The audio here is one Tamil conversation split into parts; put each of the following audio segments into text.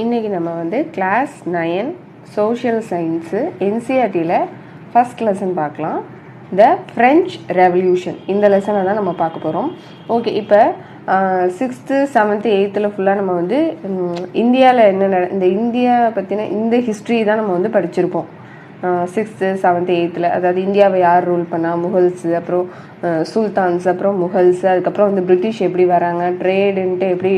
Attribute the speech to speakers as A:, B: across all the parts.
A: இன்றைக்கி நம்ம வந்து கிளாஸ் 9 சோஷியல் சயின்ஸு என்சிஆர்டியில் ஃபஸ்ட் லெசன் பார்க்கலாம். த ஃப்ரெஞ்ச் ரெவல்யூஷன் இந்த லெசனை தான் நம்ம பார்க்க போகிறோம். ஓகே, இப்போ 6th 7th 8th ஃபுல்லாக நம்ம வந்து இந்தியாவில் என்ன இந்த இந்தியா பற்றின இந்த ஹிஸ்ட்ரி தான் நம்ம வந்து படிச்சிருப்போம். 6th 7th 8th, அதாவது இந்தியாவை யார் ரூல் பண்ணால், முகல்ஸு, அப்புறம் சுல்தான்ஸ், அப்புறம் முகல்ஸு, அதுக்கப்புறம் வந்து பிரிட்டிஷ் எப்படி வராங்க, ட்ரேடுன்ட்டு எப்படி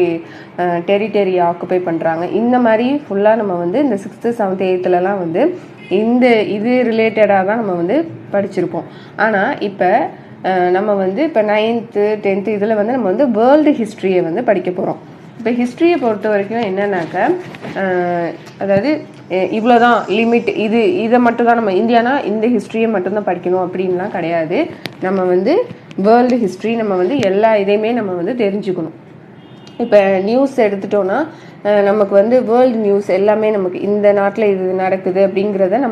A: டெரிட்டரி ஆக்குப்பை பண்ணுறாங்க, இந்த மாதிரி ஃபுல்லாக நம்ம வந்து இந்த 6th 7th 8th வந்து இது ரிலேட்டடாக தான் நம்ம வந்து படிச்சிருப்போம். ஆனால் இப்போ நம்ம வந்து இப்போ 9th 10th இதில் வந்து நம்ம வந்து வேர்ல்டு ஹிஸ்ட்ரியை வந்து படிக்க போகிறோம். இப்போ ஹிஸ்ட்ரியை பொறுத்த வரைக்கும் என்னன்னாக்க, அதாவது இவ்வளோதான் லிமிட், இதை மட்டும் தான் நம்ம இந்தியானா இந்த ஹிஸ்ட்ரியை மட்டும்தான் படிக்கணும் அப்படின்லாம் கிடையாது. நம்ம வந்து வேர்ல்டு ஹிஸ்ட்ரி நம்ம வந்து எல்லா இதையுமே நம்ம வந்து தெரிஞ்சுக்கணும். இப்போ நியூஸ் எடுத்துட்டோன்னா நமக்கு வந்து வேர்ல்டு நியூஸ் எல்லாமே நமக்கு இந்த நாட்டில் இது நடக்குது அப்படிங்கிறத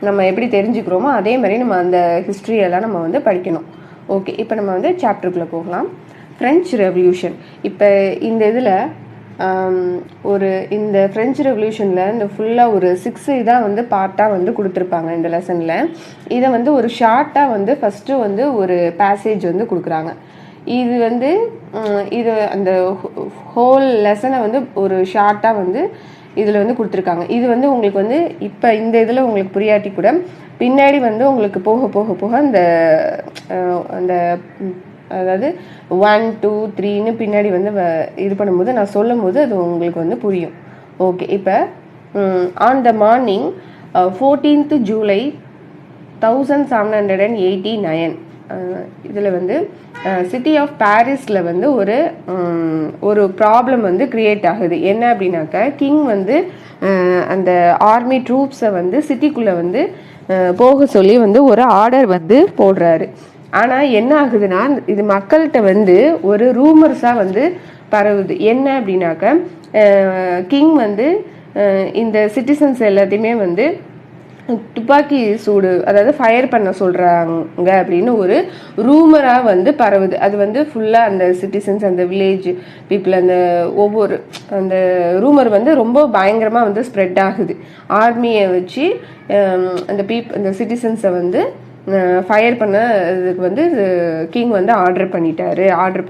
A: நம்ம எப்படி தெரிஞ்சுக்கிறோமோ அதே மாதிரி நம்ம அந்த ஹிஸ்ட்ரியெல்லாம் நம்ம வந்து படிக்கணும். ஓகே, இப்போ நம்ம வந்து சாப்டருக்குள்ளே போகலாம். French revolution. இப்போ இந்த இதில் இந்த ஃப்ரெஞ்ச் ரெவல்யூஷனில் இந்த ஃபுல்லாக ஒரு 6 இதாக வந்து பார்ட்டாக வந்து கொடுத்துருப்பாங்க இந்த லெசனில். இதை வந்து ஒரு ஷார்ட்டாக வந்து ஃபஸ்ட்டு வந்து ஒரு பேசேஜ் வந்து கொடுக்குறாங்க. இது வந்து அந்த ஹோல் லெசனை வந்து ஒரு ஷார்ட்டாக வந்து இதில் வந்து கொடுத்துருக்காங்க. இது வந்து உங்களுக்கு வந்து இப்போ இந்த இதில் உங்களுக்கு புரியாட்டி கூட பின்னாடி வந்து உங்களுக்கு போக போக போக அந்த அதாவது 1 2 3ன்னு பின்னாடி வந்து இது பண்ணும்போது நான் சொல்லும் போது அது உங்களுக்கு வந்து புரியும். ஓகே, இப்போ on the morning 14th July 1789 இதில் வந்து சிட்டி ஆஃப் பாரிஸில் வந்து ஒரு ப்ராப்ளம் வந்து க்ரியேட் ஆகுது. என்ன அப்படின்னாக்கா, கிங் வந்து அந்த ஆர்மி ட்ரூப்ஸை வந்து சிட்டிக்குள்ளே வந்து போக சொல்லி வந்து ஒரு ஆர்டர் வந்து போடுறாரு. ஆனால் என்ன ஆகுதுன்னா, இது மக்கள்கிட்ட வந்து ஒரு ரூமர்ஸாக வந்து பரவுது. என்ன அப்படின்னாக்க, கிங் வந்து இந்த சிட்டிசன்ஸ் எல்லாத்தையுமே வந்து துப்பாக்கி சூடு, அதாவது ஃபயர் பண்ண சொல்கிறாங்க அப்படின்னு ஒரு ரூமராக வந்து பரவுது. அது வந்து ஃபுல்லாக அந்த சிட்டிசன்ஸ், அந்த வில்லேஜ் பீப்புள், அந்த ரூமர் வந்து ரொம்ப பயங்கரமாக வந்து ஸ்ப்ரெட் ஆகுது. ஆர்மியை வச்சு அந்த சிட்டிசன்ஸை வந்து ஃபயர் பண்ண இதுக்கு வந்து கிங் வந்து ஆர்டர்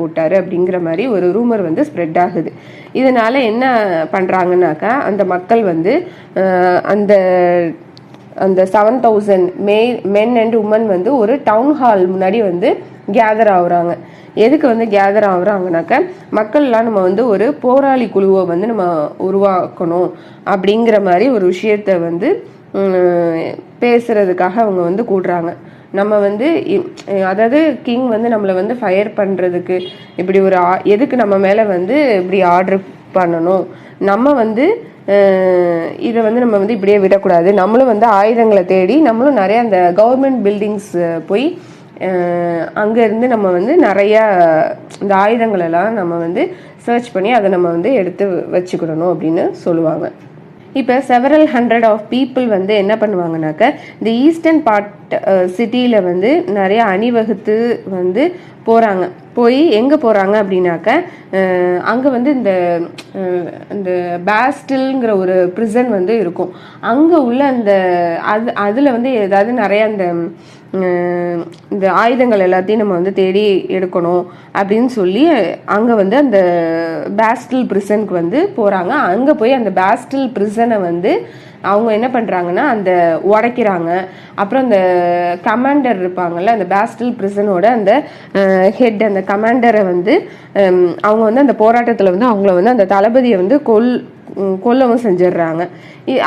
A: போட்டாரு அப்படிங்கிற மாதிரி ஒரு ரூமர் வந்து ஸ்ப்ரெட் ஆகுது. இதனால என்ன பண்ணுறாங்கன்னாக்கா, அந்த மக்கள் வந்து அந்த 7000 மென் அண்ட் உமன் வந்து ஒரு டவுன் ஹால் முன்னாடி வந்து கேதர் ஆகுறாங்க. எதுக்கு வந்து கேதர் ஆகுறாங்கனாக்க, மக்கள்லாம் நம்ம வந்து ஒரு போராளி குழுவை வந்து நம்ம உருவாக்கணும் அப்படிங்கிற மாதிரி ஒரு விஷயத்த வந்து பேசுறதுக்காக அவங்க வந்து கூடுறாங்க. நம்ம வந்து அதாவது கிங் வந்து நம்மளை வந்து ஃபயர் பண்ணுறதுக்கு இப்படி எதுக்கு நம்ம மேலே வந்து இப்படி ஆர்டர் பண்ணணும், நம்ம வந்து இதை வந்து நம்ம வந்து இப்படியே விடக்கூடாது, நம்மளும் வந்து ஆயுதங்களை தேடி நம்மளும் நிறைய அந்த கவர்மெண்ட் பில்டிங்ஸ் போய் அங்கேருந்து நம்ம வந்து நிறையா இந்த ஆயுதங்கள் எல்லாம் நம்ம வந்து சர்ச் பண்ணி அதை நம்ம வந்து எடுத்து வச்சுக்கிடணும் அப்படின்னு சொல்லுவாங்க. இப்போ செவரல் ஹண்ட்ரட் ஆஃப் பீப்புள் வந்து என்ன பண்ணுவாங்கனாக்க, இந்த ஈஸ்டர்ன் பார்ட் சிட்டியில் வந்து நிறைய அணிவகுத்து வந்து போகிறாங்க. போய் எங்கே போகிறாங்க அப்படின்னாக்க, அங்கே வந்து இந்த பாஸ்டில்ங்கிற ஒரு ப்ரிசன் வந்து இருக்கும். அங்கே உள்ள அதில் வந்து ஏதாவது நிறைய இந்த ஆயுதங்கள் எல்லாத்தையும் நம்ம வந்து தேடி எடுக்கணும் அப்படின்னு சொல்லி அங்கே வந்து அந்த பாஸ்டில் பிரிசனுக்கு வந்து போகிறாங்க. அங்கே போய் அந்த பாஸ்டில் பிரிசனை வந்து அவங்க என்ன பண்ணுறாங்கன்னா அந்த உடைக்கிறாங்க. அப்புறம் அந்த கமாண்டர் இருப்பாங்கல்ல, அந்த பாஸ்டில் பிரிசனோட அந்த ஹெட், அந்த கமாண்டரை வந்து அவங்க வந்து அந்த போராட்டத்தில் வந்து அவங்கள வந்து அந்த தளபதியை வந்து கொல்லவும் செஞ்சிடுறாங்க.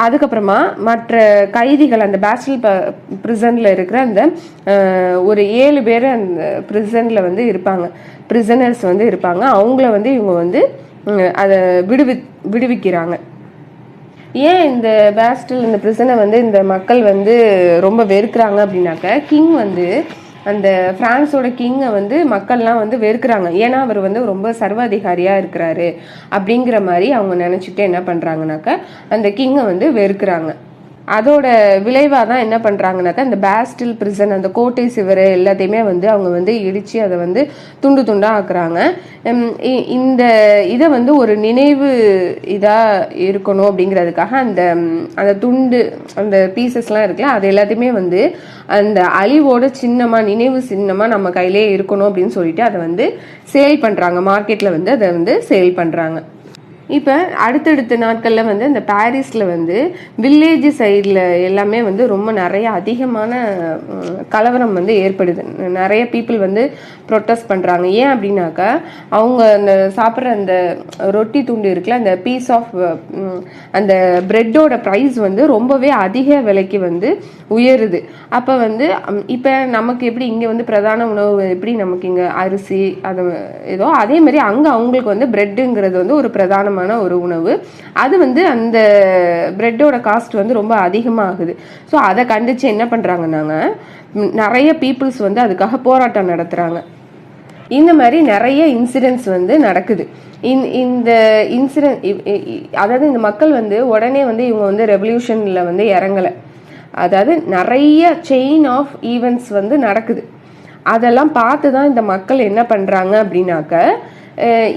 A: அதுக்கப்புறமா மற்ற கைதிகள் அந்த பாஸ்டில் பிரிசனில் இருக்கிற அந்த ஒரு 7 பேர் அந்த பிரிசனில் வந்து இருப்பாங்க, பிரிசனர்ஸ் வந்து இருப்பாங்க. அவங்கள வந்து இவங்க வந்து அதை விடுவிக்கிறாங்க. ஏன் இந்த பாஸ்டில் இந்த பிரிசனை வந்து இந்த மக்கள் வந்து ரொம்ப வெறுக்கிறாங்க அப்படின்னாக்க, கிங் வந்து அந்த பிரான்ஸோட கிங்கை வந்து மக்கள்லாம் வந்து வெறுக்கிறாங்க. ஏன்னா அவர் வந்து ரொம்ப சர்வாதிகாரியாக இருக்கிறாரு அப்படிங்கிற மாதிரி அவங்க நினச்சிட்டு என்ன பண்ணுறாங்கனாக்க அந்த கிங்கை வந்து வெறுக்கிறாங்க. அதோட விளைவாக தான் என்ன பண்ணுறாங்கனாக்கா இந்த பேஸ்டில் பிரிசன் அந்த கோட்டை சிவர் எல்லாத்தையுமே வந்து அவங்க வந்து இடித்து அதை வந்து துண்டு துண்டாக ஆக்குறாங்க. இந்த இதை வந்து ஒரு நினைவு இதாக இருக்கணும் அப்படிங்கிறதுக்காக அந்த அந்த துண்டு அந்த பீசஸ்லாம் இருக்குல்ல அது எல்லாத்தையுமே வந்து அந்த அழிவோட சின்னமாக நினைவு சின்னமாக நம்ம கையிலே இருக்கணும் அப்படின்னு சொல்லிட்டு அதை வந்து சேல் பண்ணுறாங்க, மார்க்கெட்டில் வந்து அதை வந்து சேல் பண்ணுறாங்க. இப்போ அடுத்தடுத்த நாட்களில் வந்து இந்த பாரிஸில் வந்து வில்லேஜ் சைடில் எல்லாமே வந்து ரொம்ப நிறைய அதிகமான கலவரம் வந்து ஏற்படுது. நிறைய பீப்புள் வந்து ப்ரொட்டஸ்ட் பண்ணுறாங்க. ஏன் அப்படின்னாக்கா அவங்க அந்த சாப்பிட்ற அந்த ரொட்டி துண்டு இருக்குல்ல அந்த பீஸ் ஆஃப் அந்த பிரெட்டோட ப்ரைஸ் வந்து ரொம்பவே அதிக விலைக்கு வந்து உயருது. அப்போ வந்து இப்போ நமக்கு எப்படி இங்கே வந்து பிரதான உணவு எப்படி நமக்கு இங்கே அரிசி அது ஏதோ அதே மாதிரி அங்கே அவங்களுக்கு வந்து பிரெட்டுங்கிறது வந்து ஒரு பிரதான ஒரு உணவு. அது வந்து அந்த பிரெட்டோட காஸ்ட் வந்து ரொம்ப அதிகமாகுது. ஸோ அதை கண்டிச்சு என்ன பண்றாங்கன்னாங்க நிறைய பீப்புள்ஸ் வந்து அதுக்காக போராட்டம் நடத்துறாங்க. இந்த மாதிரி நிறைய இன்சிடென்ட்ஸ் வந்து நடக்குது. இந்த இன்சிடென்ட் அதாவது இந்த மக்கள் வந்து உடனே வந்து இவங்க வந்து ரெவல்யூஷன்ல வந்து இறங்கலை. அதாவது நிறைய செயின் ஆஃப் ஈவெண்ட்ஸ் வந்து நடக்குது. அதெல்லாம் பார்த்து தான் இந்த மக்கள் என்ன பண்றாங்க அப்படின்னாக்க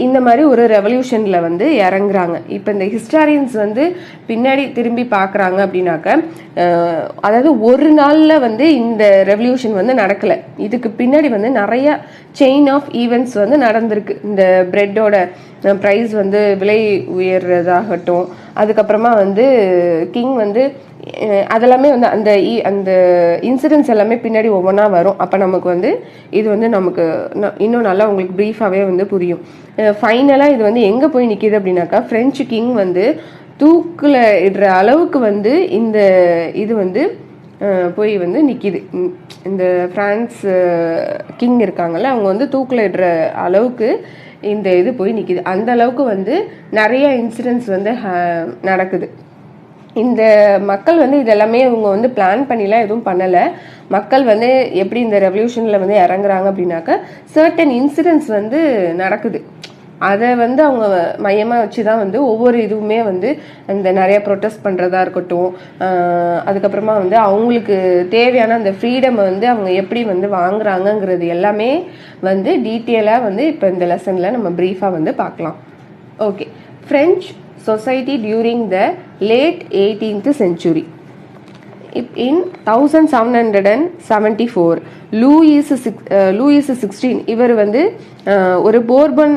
A: இந்த மாதிரி ஒரு ரெவல்யூஷன்ல வந்து இறங்குறாங்க. இப்போ இந்த ஹிஸ்டாரியன்ஸ் வந்து பின்னாடி திரும்பி பார்க்குறாங்க அப்படின்னாக்க அதாவது ஒரு நாள்ல வந்து இந்த ரெவல்யூஷன் வந்து நடக்கல. இதுக்கு பின்னாடி வந்து நிறைய செயின் ஆஃப் ஈவெண்ட்ஸ் வந்து நடந்திருக்கு. இந்த பிரெட்டோட ப்ரைஸ் வந்து விலை உயர்றதாகட்டும், அதுக்கப்புறமா வந்து கிங் வந்து அதெல்லாமே வந்து அந்த அந்த இன்சிடென்ட்ஸ் எல்லாமே பின்னாடி ஒவ்வொன்றா வரும். அப்போ நமக்கு வந்து இது வந்து நமக்கு இன்னும் நல்லா உங்களுக்கு ப்ரீஃபாகவே வந்து புரியும். ஃபைனலாக இது வந்து எங்கே போய் நிற்கிது அப்படின்னாக்கா ஃப்ரெஞ்சு கிங் வந்து தூக்கில் இடுற அளவுக்கு வந்து இந்த இது வந்து போய் வந்து நிற்கிது. இந்த பிரான்ஸ் கிங் இருக்காங்கல்ல அவங்க வந்து தூக்கில் இடுற அளவுக்கு இந்த இது போய் நிற்கிது. அந்த அளவுக்கு வந்து நிறைய இன்சிடென்ட்ஸ் வந்து நடக்குது. இந்த மக்கள் வந்து இதெல்லாமே இவங்க வந்து பிளான் பண்ணிலாம் எதுவும் பண்ணலை. மக்கள் வந்து எப்படி இந்த ரெவல்யூஷனில் வந்து இறங்குறாங்க அப்படின்னாக்கா சர்டன் இன்சிடென்ட்ஸ் வந்து நடக்குது. அதை வந்து அவங்க மையமாக வச்சு தான் வந்து ஒவ்வொரு இதுவுமே வந்து அந்த நிறைய ப்ரொட்டஸ்ட் பண்ணுறதா இருக்கட்டும், அதுக்கப்புறமா வந்து அவங்களுக்கு தேவையான அந்த ஃப்ரீடம் வந்து அவங்க எப்படி வந்து வாங்குறாங்கங்கிறது எல்லாமே வந்து டீட்டெயிலாக வந்து இப்போ இந்த லெசனில் நம்ம ப்ரீஃபாக வந்து பார்க்கலாம். Okay, French society during the late 18th century. In 1774 Louis 16 இவர் வந்து ஒரு போர்பன்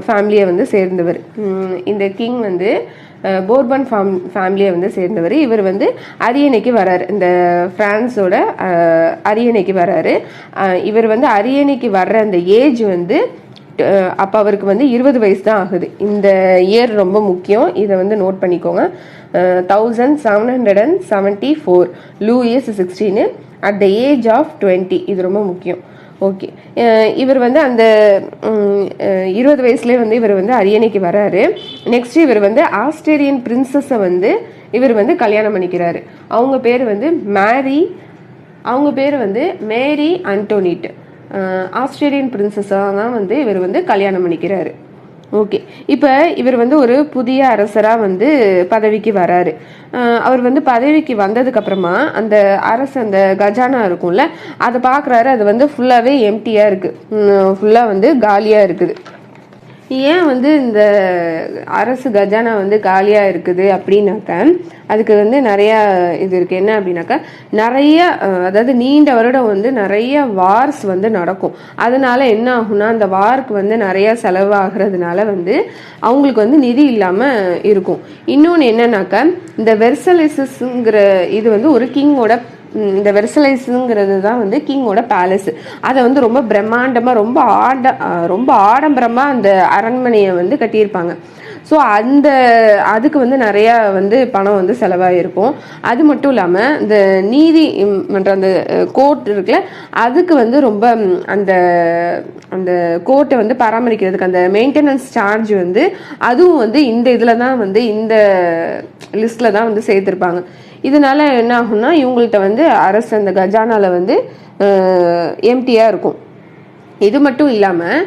A: ஃபேமிலியை வந்து சேர்ந்தவர். இந்த கிங் வந்து போர்பன் ஃபேமிலியை வந்து சேர்ந்தவர். இவர் வந்து அரியணைக்கு வராரு, இந்த பிரான்ஸோட அரியணைக்கு வராரு. இவர் வந்து அரியணைக்கு வர்ற அந்த ஏஜ் வந்து அப்போ அவருக்கு வந்து 20 வயசு தான் ஆகுது. இந்த இயர் ரொம்ப முக்கியம், இதை வந்து நோட் பண்ணிக்கோங்க. 1774 Louis 16 at the age of 20. இது ரொம்ப முக்கியம். ஓகே, இவர் வந்து அந்த 20 வயசுலேயே வந்து இவர் வந்து அரியணைக்கு வராரு. நெக்ஸ்ட் இவர் வந்து ஆஸ்திரேலியன் பிரின்சஸை வந்து இவர் வந்து கல்யாணம் பண்ணிக்கிறாரு. அவங்க பேர் வந்து மேரி அண்டோனிட். ஆஸ்திரேலியன் பிரின்சஸாக தான் வந்து இவர் வந்து கல்யாணம் பண்ணிக்கிறாரு. ஓகே, இப்போ இவர் வந்து ஒரு புதிய அரசராக வந்து பதவிக்கு வராரு. அவர் வந்து பதவிக்கு வந்ததுக்கு அப்புறமா அந்த அரசு அந்த கஜானா இருக்கும்ல அதை பார்க்குறாரு. அது வந்து ஃபுல்லாகவே எம்டியாக இருக்குது, ஃபுல்லாக வந்து காலியாக இருக்குது. ஏன் வந்து இந்த அரசு கஜானா வந்து காலியாக இருக்குது அப்படின்னாக்க அதுக்கு வந்து நிறையா இது இருக்குது. என்ன அப்படின்னாக்கா நிறைய அதாவது நீண்ட வருடம் வந்து நிறைய வார்ஸ் வந்து நடக்கும். அதனால என்ன ஆகும்னா அந்த வார்க்கு வந்து நிறைய செலவாகிறதுனால வந்து அவங்களுக்கு வந்து நிதி இல்லாமல் இருக்கும். இன்னொன்று என்னன்னாக்கா இந்த வெர்சலைசஸ்ங்கிற இது வந்து ஒரு கிங்கோட இந்த வெர்சலைஸுங்கிறது தான் வந்து கிங்கோட பேலஸ். அதை வந்து ரொம்ப பிரம்மாண்டமாக ரொம்ப ஆடம்பரமாக அந்த அரண்மனையை வந்து கட்டியிருப்பாங்க. ஸோ அதுக்கு வந்து நிறையா வந்து பணம் வந்து செலவாகிருக்கும். அது மட்டும் இல்லாமல் இந்த நீதிமன்ற அந்த கோர்ட் இருக்குல்ல அதுக்கு வந்து ரொம்ப அந்த அந்த கோர்ட்டை வந்து பராமரிக்கிறதுக்கு அந்த மெயின்டெனன்ஸ் சார்ஜ் வந்து அதுவும் வந்து இந்த இதில் தான் வந்து இந்த லிஸ்ட்டில் தான் வந்து சேர்த்துருப்பாங்க. இதனால என்ன ஆகும்னா இவங்கள்ட்ட வந்து அரசு அந்த கஜானால வந்து எம்டியாக இருக்கும். இது மட்டும் இல்லாமல்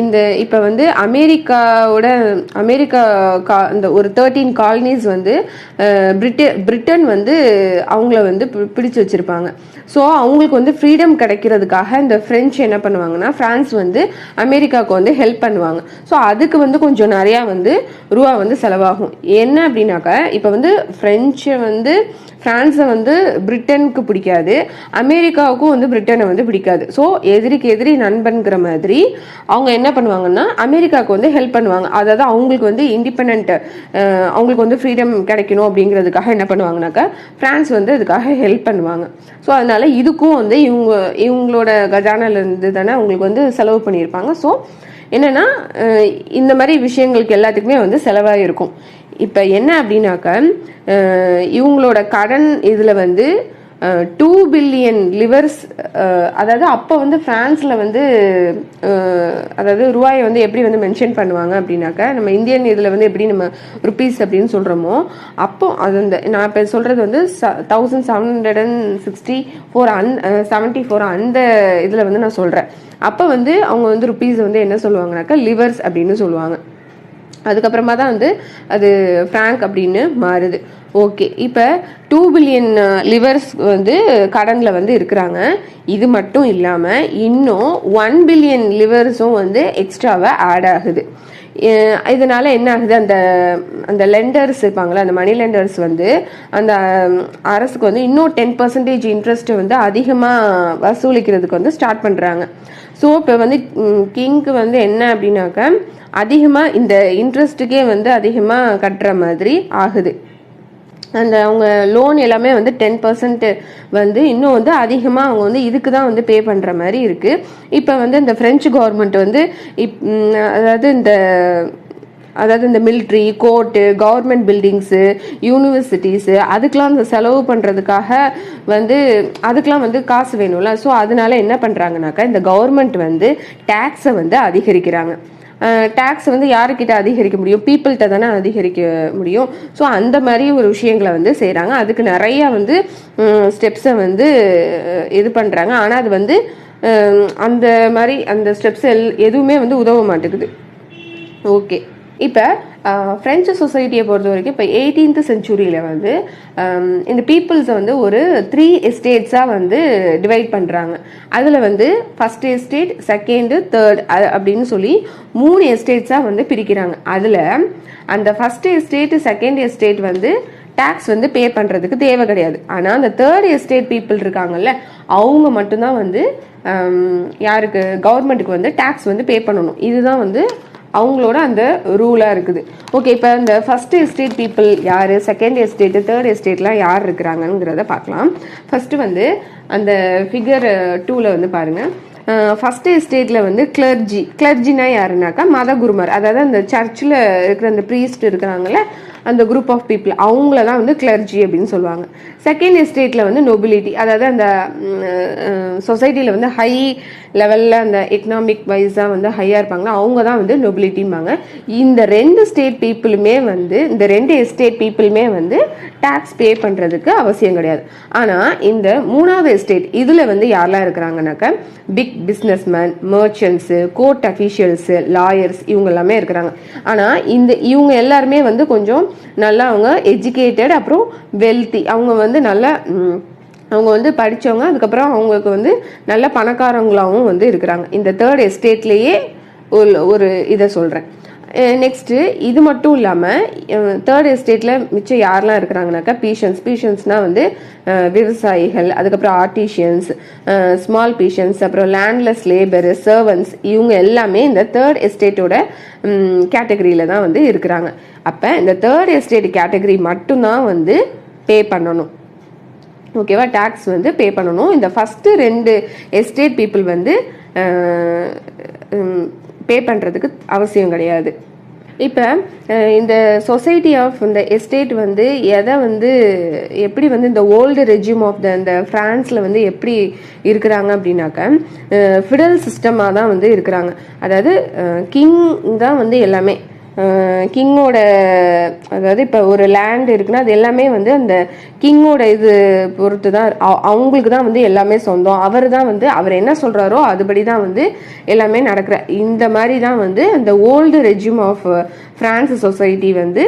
A: இந்த இப்போ வந்து அமெரிக்கா இந்த ஒரு 13 காலனிஸ் வந்து பிரிட்டன் வந்து அவங்கள வந்து பிடிச்சு வச்சிருப்பாங்க. ஸோ அவங்களுக்கு வந்து ஃப்ரீடம் கிடைக்கிறதுக்காக இந்த ஃப்ரெஞ்சு என்ன பண்ணுவாங்கன்னா, ஃப்ரான்ஸ் வந்து அமெரிக்காவுக்கு வந்து ஹெல்ப் பண்ணுவாங்க. ஸோ அதுக்கு வந்து கொஞ்சம் நிறையா வந்து ரூபா வந்து செலவாகும். என்ன அப்படின்னாக்கா, இப்போ வந்து ஃப்ரான்ஸை வந்து பிரிட்டனுக்கு பிடிக்காது, அமெரிக்காவுக்கும் வந்து பிரிட்டனை வந்து பிடிக்காது. ஸோ எதிரிக்கு எதிரி நண்பன்கிற மாதிரி அவங்க என்ன பண்ணுவாங்கன்னா, அமெரிக்காவுக்கு வந்து ஹெல்ப் பண்ணுவாங்க. அதாவது அவங்களுக்கு வந்து இண்டிபெண்ட், அவங்களுக்கு வந்து ஃப்ரீடம் கிடைக்கணும் அப்படிங்கிறதுக்காக என்ன பண்ணுவாங்கனாக்கா, ஃப்ரான்ஸ் வந்து அதுக்காக ஹெல்ப் பண்ணுவாங்க. ஸோ அதனால இதுக்கும் வந்து இவங்களோட கஜானால இருந்து தானே அவங்களுக்கு வந்து செலவு பண்ணியிருப்பாங்க. ஸோ என்னன்னா, இந்த மாதிரி விஷயங்களுக்கு எல்லாத்துக்குமே வந்து செலவாயிருக்கும். இப்போ என்ன அப்படின்னாக்க, இவங்களோட கடன் இதில் வந்து 2 பில்லியன் லிவர்ஸ், அதாவது அப்போ வந்து ஃப்ரான்ஸில் வந்து அதாவது ரூபாயை வந்து எப்படி வந்து மென்ஷன் பண்ணுவாங்க அப்படின்னாக்கா, நம்ம இந்தியன் இதில் வந்து எப்படி நம்ம ருபீஸ் அப்படின்னு சொல்கிறோமோ, அப்போ அது நான் இப்போ சொல்கிறது வந்து 1774 அந்த இதில் வந்து நான் சொல்கிறேன். அப்போ வந்து அவங்க வந்து ருபீஸ் வந்து என்ன சொல்லுவாங்கனாக்கா, லிவர்ஸ் அப்படின்னு சொல்லுவாங்க. அதுக்கப்புறமா தான் வந்து அது ஃப்ராங்க் அப்படின்னு மாறுது. ஓகே, இப்போ 2 பில்லியன் லிவர்ஸ் வந்து கடனில் வந்து இருக்கிறாங்க. இது மட்டும் இல்லாமல் இன்னும் 1 பில்லியன் லிவர்ஸும் வந்து எக்ஸ்ட்ராவாக ஆட் ஆகுது. இதனால என்ன ஆகுது, அந்த லெண்டர்ஸ் இருப்பாங்களா, அந்த மணி லெண்டர்ஸ் வந்து அந்த அரசுக்கு வந்து இன்னும் 10% இன்ட்ரெஸ்ட்டை வந்து அதிகமாக வசூலிக்கிறதுக்கு வந்து ஸ்டார்ட் பண்ணுறாங்க. ஸோ இப்போ வந்து கிங்க்கு வந்து என்ன அப்படின்னாக்கா, அதிகமாக இந்த இன்ட்ரெஸ்ட்டுக்கே வந்து அதிகமாக கட்டுற மாதிரி ஆகுது. அவங்க லோன் எல்லாமே வந்து 10% வந்து இன்னும் வந்து அதிகமாக அவங்க வந்து இதுக்கு தான் வந்து பே பண்ணுற மாதிரி இருக்குது. இப்போ வந்து இந்த ஃப்ரெஞ்சு கவர்மெண்ட் வந்து அதாவது இந்த military, court, government buildings, universities, அதுக்கெலாம் அந்த செலவு பண்ணுறதுக்காக வந்து அதுக்கெலாம் வந்து காசு வேணும்ல. ஸோ அதனால என்ன பண்ணுறாங்கனாக்கா, இந்த கவர்மெண்ட் வந்து டேக்ஸை வந்து அதிகரிக்கிறாங்க. டேக்ஸ் வந்து யாருக்கிட்ட அதிகரிக்க முடியும், பீப்புள்கிட்ட தானே அதிகரிக்க முடியும். ஸோ அந்த மாதிரி ஒரு விஷயங்களை வந்து செய்கிறாங்க. அதுக்கு நிறையா வந்து ஸ்டெப்ஸை வந்து இது பண்ணுறாங்க. ஆனால் அது வந்து அந்த மாதிரி அந்த ஸ்டெப்ஸ் எதுவுமே வந்து உதவ மாட்டேங்குது. ஓகே, இப்போ ஃப்ரெஞ்சு சொசைட்டியை பொறுத்த வரைக்கும் இப்போ 18th செஞ்சுரியில் வந்து இந்த பீப்புள்ஸை வந்து ஒரு 3 எஸ்டேட்ஸாக வந்து டிவைட் பண்ணுறாங்க. அதில் வந்து ஃபர்ஸ்ட் எஸ்டேட், செகண்டு, தேர்ட் அப்படின்னு சொல்லி 3 எஸ்டேட்ஸாக வந்து பிரிக்கிறாங்க. அதில் அந்த ஃபர்ஸ்ட் எஸ்டேட், செகண்ட் எஸ்டேட் வந்து டேக்ஸ் வந்து பே பண்ணுறதுக்கு தேவை கிடையாது. ஆனால் அந்த தேர்ட் எஸ்டேட் பீப்புள் இருக்காங்கல்ல, அவங்க மட்டும்தான் வந்து யாருக்கு, கவர்மெண்ட்டுக்கு வந்து டேக்ஸ் வந்து பே பண்ணணும். இதுதான் வந்து அவங்களோட அந்த ரூலாக இருக்குது. ஓகே, இப்போ இந்த ஃபர்ஸ்ட் எஸ்டேட் பீப்புள் யார், செகண்ட் எஸ்டேட்டு, தேர்ட் எஸ்டேட்லாம் யார் இருக்கிறாங்கங்கிறத பார்க்கலாம். ஃபர்ஸ்ட் வந்து அந்த ஃபிகர் 2ல் வந்து பாருங்கள், ஃபர்ஸ்ட் எஸ்டேட்டில் வந்து கிளர்ஜினா யாருனாக்கா மத குருமார், அதாவது அந்த சர்ச்சில் இருக்கிற அந்த ப்ரீஸ்ட் இருக்கிறாங்கல்ல, அந்த குரூப் ஆஃப் பீப்புள், அவங்கள தான் வந்து கிளர்ஜி அப்படின்னு சொல்லுவாங்க. செகண்ட் எஸ்டேட்டில் வந்து நொபிலிட்டி, அதாவது அந்த சொசைட்டியில் வந்து ஹை லெவலில் அந்த எக்கனாமிக் வைஸாக வந்து ஹையாக இருப்பாங்கன்னா அவங்க தான் வந்து நொபிலிட்டிம்பாங்க. இந்த 2 ஸ்டேட் பீப்புளுமே வந்து இந்த 2 எஸ்டேட் பீப்புளுமே வந்து டேக்ஸ் பே பண்ணுறதுக்கு அவசியம் கிடையாது. ஆனால் இந்த 3வது எஸ்டேட் இதில் வந்து யாரெல்லாம் இருக்கிறாங்கனாக்கா, big businessman, merchants, court officials, lawyers, இவங்க எல்லாமே இருக்கிறாங்க. ஆனால் இவங்க எல்லாருமே வந்து கொஞ்சம் நல்லா அவங்க எஜுகேட்டட், அப்புறம் வெல்த்தி, அவங்க வந்து நல்லா அவங்க வந்து படித்தவங்க, அதுக்கப்புறம் அவங்களுக்கு வந்து நல்ல பணக்காரங்களாகவும் வந்து இருக்கிறாங்க. இந்த தேர்ட் எஸ்டேட்லேயே ஒரு இதை சொல்கிறேன். நெக்ஸ்ட்டு இது மட்டும் இல்லாமல் தேர்ட் எஸ்டேட்டில் மிச்சம் யாரெல்லாம் இருக்கிறாங்கனாக்கா, பீஷன்ஸ்னால் வந்து விவசாயிகள், அதுக்கப்புறம் ஆர்டிஷியன்ஸ், ஸ்மால் பீஷன்ஸ், அப்புறம் லேண்ட்லெஸ் லேபரு, சர்வன்ஸ், இவங்க எல்லாமே இந்த தேர்ட் எஸ்டேட்டோட கேட்டகரியில் தான் வந்து இருக்கிறாங்க. அப்போ இந்த தேர்ட் எஸ்டேட் கேட்டகரி மட்டும்தான் வந்து பே பண்ணணும். ஓகேவா, டேக்ஸ் வந்து பே பண்ணணும். இந்த ஃபஸ்ட்டு 2 எஸ்டேட் பீப்புள் வந்து பே பண்ணுறதுக்கு அவசியம் கிடையாது. இப்போ இந்த சொசைட்டி ஆஃப் இந்த எஸ்டேட் வந்து எதை வந்து எப்படி வந்து இந்த ஓல்டு ரெஜியூம் ஆஃப் இந்த ஃப்ரான்ஸில் வந்து எப்படி இருக்கிறாங்க அப்படின்னாக்கா, ஃபிடல் சிஸ்டமாக தான் வந்து இருக்கிறாங்க. அதாவது கிங் தான் வந்து எல்லாமே, கிங்கோட, அதாவது இப்போ ஒரு லேண்ட் இருக்குன்னா அது எல்லாமே வந்து அந்த கிங்கோட இது பொறுத்து தான், அவங்களுக்கு தான் வந்து எல்லாமே சொந்தம். அவர் தான் வந்து அவர் என்ன சொல்கிறாரோ அதுபடி தான் வந்து எல்லாமே நடக்கிற இந்த மாதிரி தான் வந்து அந்த old regime of France society வந்து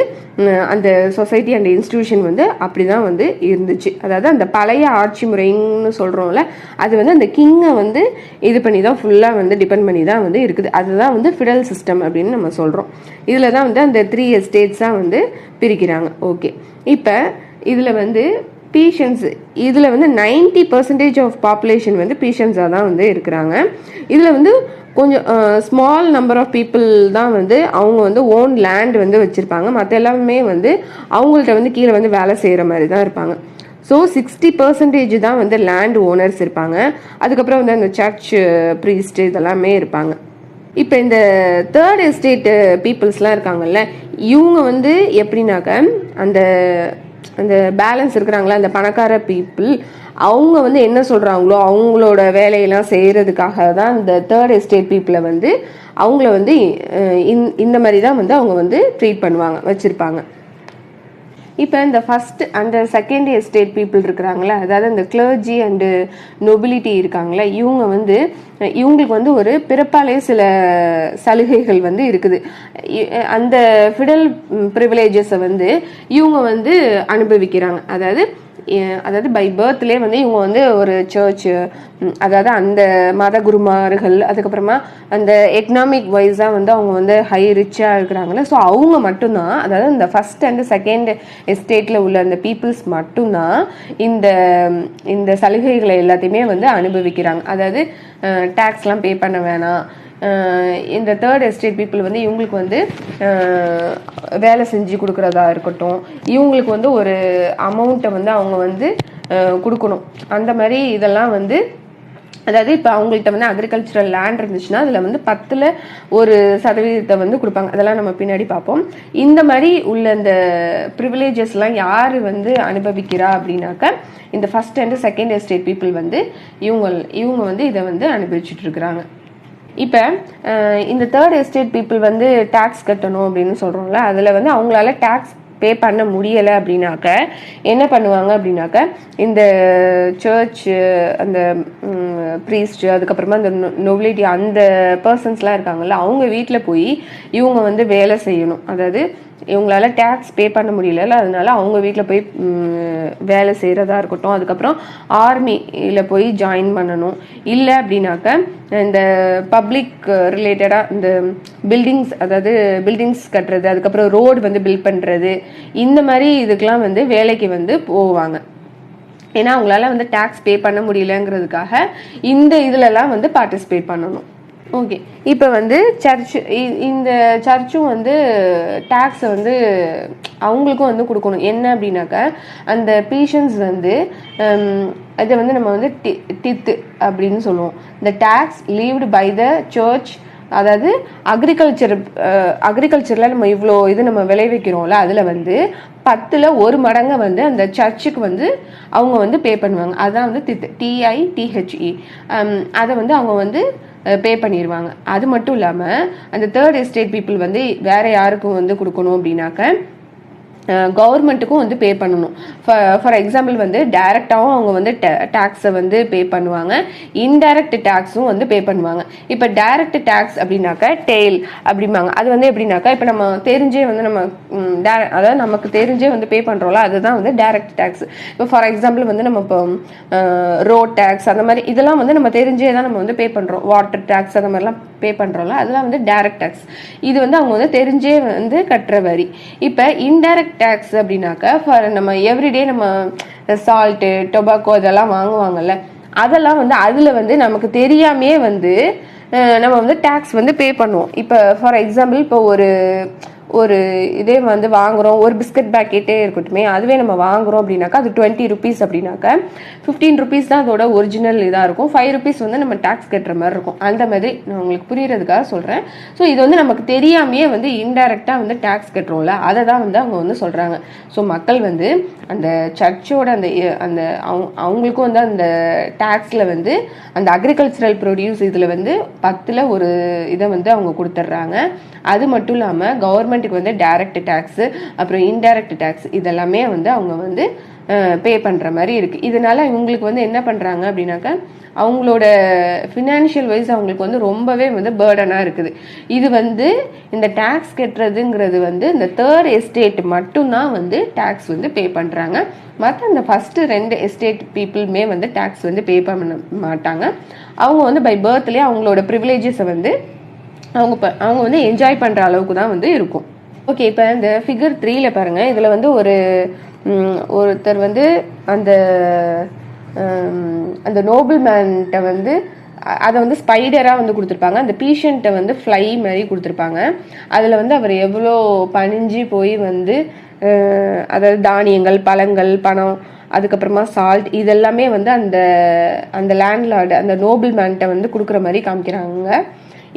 A: அந்த சொசைட்டி அண்ட் இன்ஸ்டிடியூஷன் வந்து அப்படி தான் வந்து இருந்துச்சு. அதாவது அந்த பழைய ஆட்சி முறைன்னு சொல்கிறோம்ல, அது வந்து அந்த கிங்கை வந்து இது பண்ணி தான் ஃபுல்லாக வந்து டிபெண்ட் பண்ணி தான் வந்து இருக்குது. அதுதான் வந்து ஃபிடல் சிஸ்டம் அப்படின்னு நம்ம சொல்கிறோம். இதில் தான் வந்து அந்த 3 எஸ்டேட்ஸாக வந்து பிரிக்கிறாங்க. ஓகே, இப்போ இதில் வந்து பீஷன்ஸ், இதில் வந்து 90% ஆஃப் பாப்புலேஷன் வந்து பீஷன்ஸாக தான் வந்து இருக்கிறாங்க. இதில் வந்து கொஞ்சம் ஸ்மால் நம்பர் ஆஃப் பீப்புள் தான் வந்து அவங்க வந்து ஓன் லேண்ட் வந்து வச்சுருப்பாங்க. மற்ற எல்லாமே வந்து அவங்கள்ட்ட வந்து கீழே வந்து வேலை செய்கிற மாதிரி தான் இருப்பாங்க. ஸோ 60% தான் வந்து லேண்ட் ஓனர்ஸ் இருப்பாங்க. அதுக்கப்புறம் வந்து அந்த சர்ச் ப்ரீஸ்ட் இதெல்லாமே இருப்பாங்க. இப்போ இந்த 3rd எஸ்டேட் பீப்புள்ஸ்லாம் இருக்காங்கல்ல, இவங்க வந்து எப்படின்னாக்க அந்த அந்த பேலன்ஸ் இருக்கிறாங்களா அந்த பணக்கார பீப்புள், அவங்க வந்து என்ன சொல்கிறாங்களோ அவங்களோட வேலையெல்லாம் செய்கிறதுக்காக தான் இந்த 3rd எஸ்டேட் பீப்புளை வந்து அவங்கள வந்து இந்த மாதிரி தான் வந்து அவங்க வந்து ட்ரீட் பண்ணுவாங்க, வச்சுருப்பாங்க. இப்போ இந்த ஃபர்ஸ்ட் அந்த செகண்ட் எஸ்டேட் பீப்புள் இருக்கிறாங்களே, அதாவது இந்த கிளர்ஜி அண்டு நொபிலிட்டி இருக்காங்களே, இவங்க வந்து இவங்களுக்கு வந்து ஒரு பிறப்பாலே சில சலுகைகள் வந்து இருக்குது. அந்த ஃபிடல் ப்ரிவிலேஜஸை வந்து இவங்க வந்து அனுபவிக்கிறாங்க. அதாவது பை பர்த்லேயே வந்து இவங்க வந்து ஒரு சர்ச், அதாவது அந்த மத குருமார்கள், அதுக்கப்புறமா அந்த எக்கனாமிக் வைஸாக வந்து அவங்க வந்து ஹை ரிச்சாக இருக்கிறாங்களே, ஸோ அவங்க மட்டும்தான், அதாவது இந்த ஃபர்ஸ்ட் அண்ட் செகண்ட் எஸ்டேட்டில் உள்ள அந்த பீப்புள்ஸ் மட்டும்தான் இந்த இந்த சலுகைகளை எல்லாத்தையுமே வந்து அனுபவிக்கிறாங்க. அதாவது டேக்ஸ்லாம் பே பண்ண வேணாம். இந்த 3rd எஸ்டேட் பீப்புள் வந்து இவங்களுக்கு வந்து வேலை செஞ்சு கொடுக்குறதா இருக்கட்டும், இவங்களுக்கு வந்து ஒரு அமௌண்ட்டை வந்து அவங்க வந்து கொடுக்கணும். அந்த மாதிரி இதெல்லாம் வந்து, அதாவது இப்போ அவங்கள்ட்ட வந்து அக்ரிகல்ச்சரல் லேண்ட் இருந்துச்சுன்னா அதில் வந்து 10% வந்து கொடுப்பாங்க. அதெல்லாம் நம்ம பின்னாடி பார்ப்போம். இந்த மாதிரி உள்ள இந்த ப்ரிவிலேஜஸ்லாம் யார் வந்து அனுபவிக்கிறா அப்படின்னாக்க இந்த first and second estate people வந்து இவங்க வந்து இதை வந்து அனுபவிச்சுட்டு இருக்கிறாங்க. இப்போ இந்த 3rd எஸ்டேட் பீப்புள் வந்து டேக்ஸ் கட்டணும் அப்படின்னு சொல்கிறோம்ல, அதில் வந்து அவங்களால டேக்ஸ் பே பண்ண முடியலை அப்படின்னாக்க என்ன பண்ணுவாங்க அப்படின்னாக்க இந்த சர்ச், அந்த ப்ரீஸ்ட், அதுக்கப்புறமா அந்த நொபிலிட்டி, அந்த பர்சன்ஸ்லாம் இருக்காங்கல்ல, அவங்க வீட்டில் போய் இவங்க வந்து வேலை செய்யணும். அதாவது இவங்களால டேக்ஸ் பே பண்ண முடியல, அதனால அவங்க வீட்டில் போய் வேலை செய்கிறதா இருக்கட்டும், அதுக்கப்புறம் ஆர்மியில் போய் ஜாயின் பண்ணணும். இல்லை அப்படின்னாக்க இந்த பப்ளிக் ரிலேட்டடாக இந்த பில்டிங்ஸ், அதாவது பில்டிங்ஸ் கட்டுறது, அதுக்கப்புறம் ரோடு வந்து பில்ட் பண்ணுறது, இந்த மாதிரி இதுக்கெலாம் வந்து வேலைக்கு வந்து போவாங்க. ஏன்னா அவங்களால வந்து டேக்ஸ் பே பண்ண முடியலங்கிறதுக்காக இந்த இதுலலாம் வந்து பார்ட்டிசிபேட் பண்ணணும். ஓகே, இப்போ வந்து இந்த சர்ச்சும் வந்து டேக்ஸை வந்து அவங்களுக்கும் வந்து கொடுக்கணும். என்ன அப்படின்னாக்கா அந்த பீஷன்ஸ் வந்து இதை வந்து நம்ம வந்து டித்து அப்படின்னு சொல்லுவோம். இந்த tax levied by the church, அதாவது அக்ரிகல்ச்சரில் நம்ம இவ்வளோ இது நம்ம விளைவிக்கிறோம்ல, அதில் வந்து 10ல் 1 மடங்கை வந்து அந்த சர்ச்சுக்கு வந்து அவங்க வந்து பே பண்ணுவாங்க. அதுதான் வந்து TITHE. அதை வந்து அவங்க வந்து பே பண்ணிடுவாங்க. அது மட்டும் இல்லாமல் அந்த 3rd எஸ்டேட் பீப்புள் வந்து வேற யாருக்கும் வந்து கொடுக்கணும் அப்படின்னாக்க கவர்மெண்ட்டுக்கும் வந்து பே பண்ணணும். ஃபார் எக்ஸாம்பிள் வந்து டைரெக்டாகவும் அவங்க வந்து டேக்ஸை வந்து பே பண்ணுவாங்க, இன்டைரக்ட் டேக்ஸும் வந்து பே பண்ணுவாங்க. இப்போ டைரக்ட் டேக்ஸ் அப்படின்னாக்கா டெய்ல் அப்படிம்பாங்க. அது வந்து எப்படின்னாக்கா இப்போ நம்ம தெரிஞ்சே வந்து நம்ம அதாவது நமக்கு தெரிஞ்சே வந்து பே பண்ணுறோம்ல, அதுதான் வந்து டைரக்ட் டேக்ஸ். இப்போ ஃபார் எக்ஸாம்பிள் வந்து நம்ம இப்போ ரோட் டேக்ஸ் அந்த மாதிரி இதெல்லாம் வந்து நம்ம தெரிஞ்சே தான் நம்ம வந்து பே பண்ணுறோம். வாட்டர் டேக்ஸ் அந்த மாதிரிலாம் பே பண்ணுறோம்ல, அதெல்லாம் வந்து டைரக்ட் டேக்ஸ். இது வந்து அவங்க வந்து தெரிஞ்சே வந்து கட்டுற வரி. இப்போ இன்டைரக்ட் டேக்ஸ் அப்படின்னாக்கா ஃபார் நம்ம எவ்ரிடே நம்ம சால்ட்டு, டொபாக்கோ இதெல்லாம் வாங்குவாங்கல்ல, அதெல்லாம் வந்து அதில் வந்து நமக்கு தெரியாமையே வந்து நம்ம வந்து டேக்ஸ் வந்து பே பண்ணுவோம். இப்போ ஃபார் எக்ஸாம்பிள் இப்போ ஒரு இதே வந்து வாங்குகிறோம், ஒரு பிஸ்கட் பேக்கெட்டே இருக்கட்டுமே, அதுவே நம்ம வாங்குகிறோம் அப்படின்னாக்கா அது 20 rupees அப்படின்னாக்கா 15 rupees தான் அதோட ஒரிஜினல் இதாக இருக்கும். 5 rupees வந்து நம்ம டேக்ஸ் கட்டுற மாதிரி இருக்கும். அந்த மாதிரி நான் உங்களுக்கு புரியுறதுக்காக சொல்கிறேன். ஸோ இது வந்து நமக்கு தெரியாமையே வந்து இன்டைரக்டாக வந்து டேக்ஸ் கட்டுறோம்ல, அதை தான் வந்து அவங்க வந்து சொல்கிறாங்க. ஸோ மக்கள் வந்து அந்த சர்ச்சோட அந்த அந்த அவங்களுக்கும் வந்து அந்த டேக்ஸில் வந்து அந்த அக்ரிகல்ச்சரல் ப்ரொடியூஸ் இதில் வந்து 10ல் ஒரு இதை வந்து அவங்க கொடுத்துட்றாங்க. அது மட்டும் இல்லாமல் கவர்மெண்ட்டுக்கு வந்து டைரக்ட் டேக்ஸு அப்புறம் இன்டைரக்ட் டேக்ஸ் இதெல்லாமே வந்து அவங்க வந்து பே பண்ணுற மாதிரி இருக்குது. இதனால இவங்களுக்கு வந்து என்ன பண்ணுறாங்க அப்படின்னாக்கா அவங்களோட ஃபினான்ஷியல் வைஸ் அவங்களுக்கு வந்து ரொம்பவே வந்து பேர்டனாக இருக்குது. இது வந்து இந்த டேக்ஸ் கட்டுறதுங்கிறது வந்து இந்த தேர்ட் எஸ்டேட் மட்டும்தான் வந்து டேக்ஸ் வந்து பே பண்ணுறாங்க. மற்ற இந்த ஃபஸ்ட்டு 2 எஸ்டேட் பீப்புளுமே வந்து டேக்ஸ் வந்து பே பண்ண மாட்டாங்க. அவங்க வந்து பை பர்த்லேயே அவங்களோட ப்ரிவிலேஜஸை வந்து அவங்க வந்து என்ஜாய் பண்ணுற அளவுக்கு தான் வந்து இருக்கும். ஓகே, இப்போ இந்த ஃபிகர் 3ல் பாருங்கள். இதில் வந்து ஒருத்தர் வந்து அந்த அந்த நோபல் மேன்கிட்ட வந்து அதை வந்து ஸ்பைடராக வந்து கொடுத்துருப்பாங்க. அந்த பீஷண்ட்டை வந்து ஃப்ளை மாதிரி கொடுத்துருப்பாங்க. அதில் வந்து அவர் எவ்வளோ பணிஞ்சு போய் வந்து அதாவது தானியங்கள், பழங்கள், பணம், அதுக்கப்புறமா சால்ட் இதெல்லாமே வந்து அந்த அந்த லேண்ட்லார்டு அந்த நோபல் மேன்கிட்ட வந்து கொடுக்குற மாதிரி காமிக்கிறாங்க.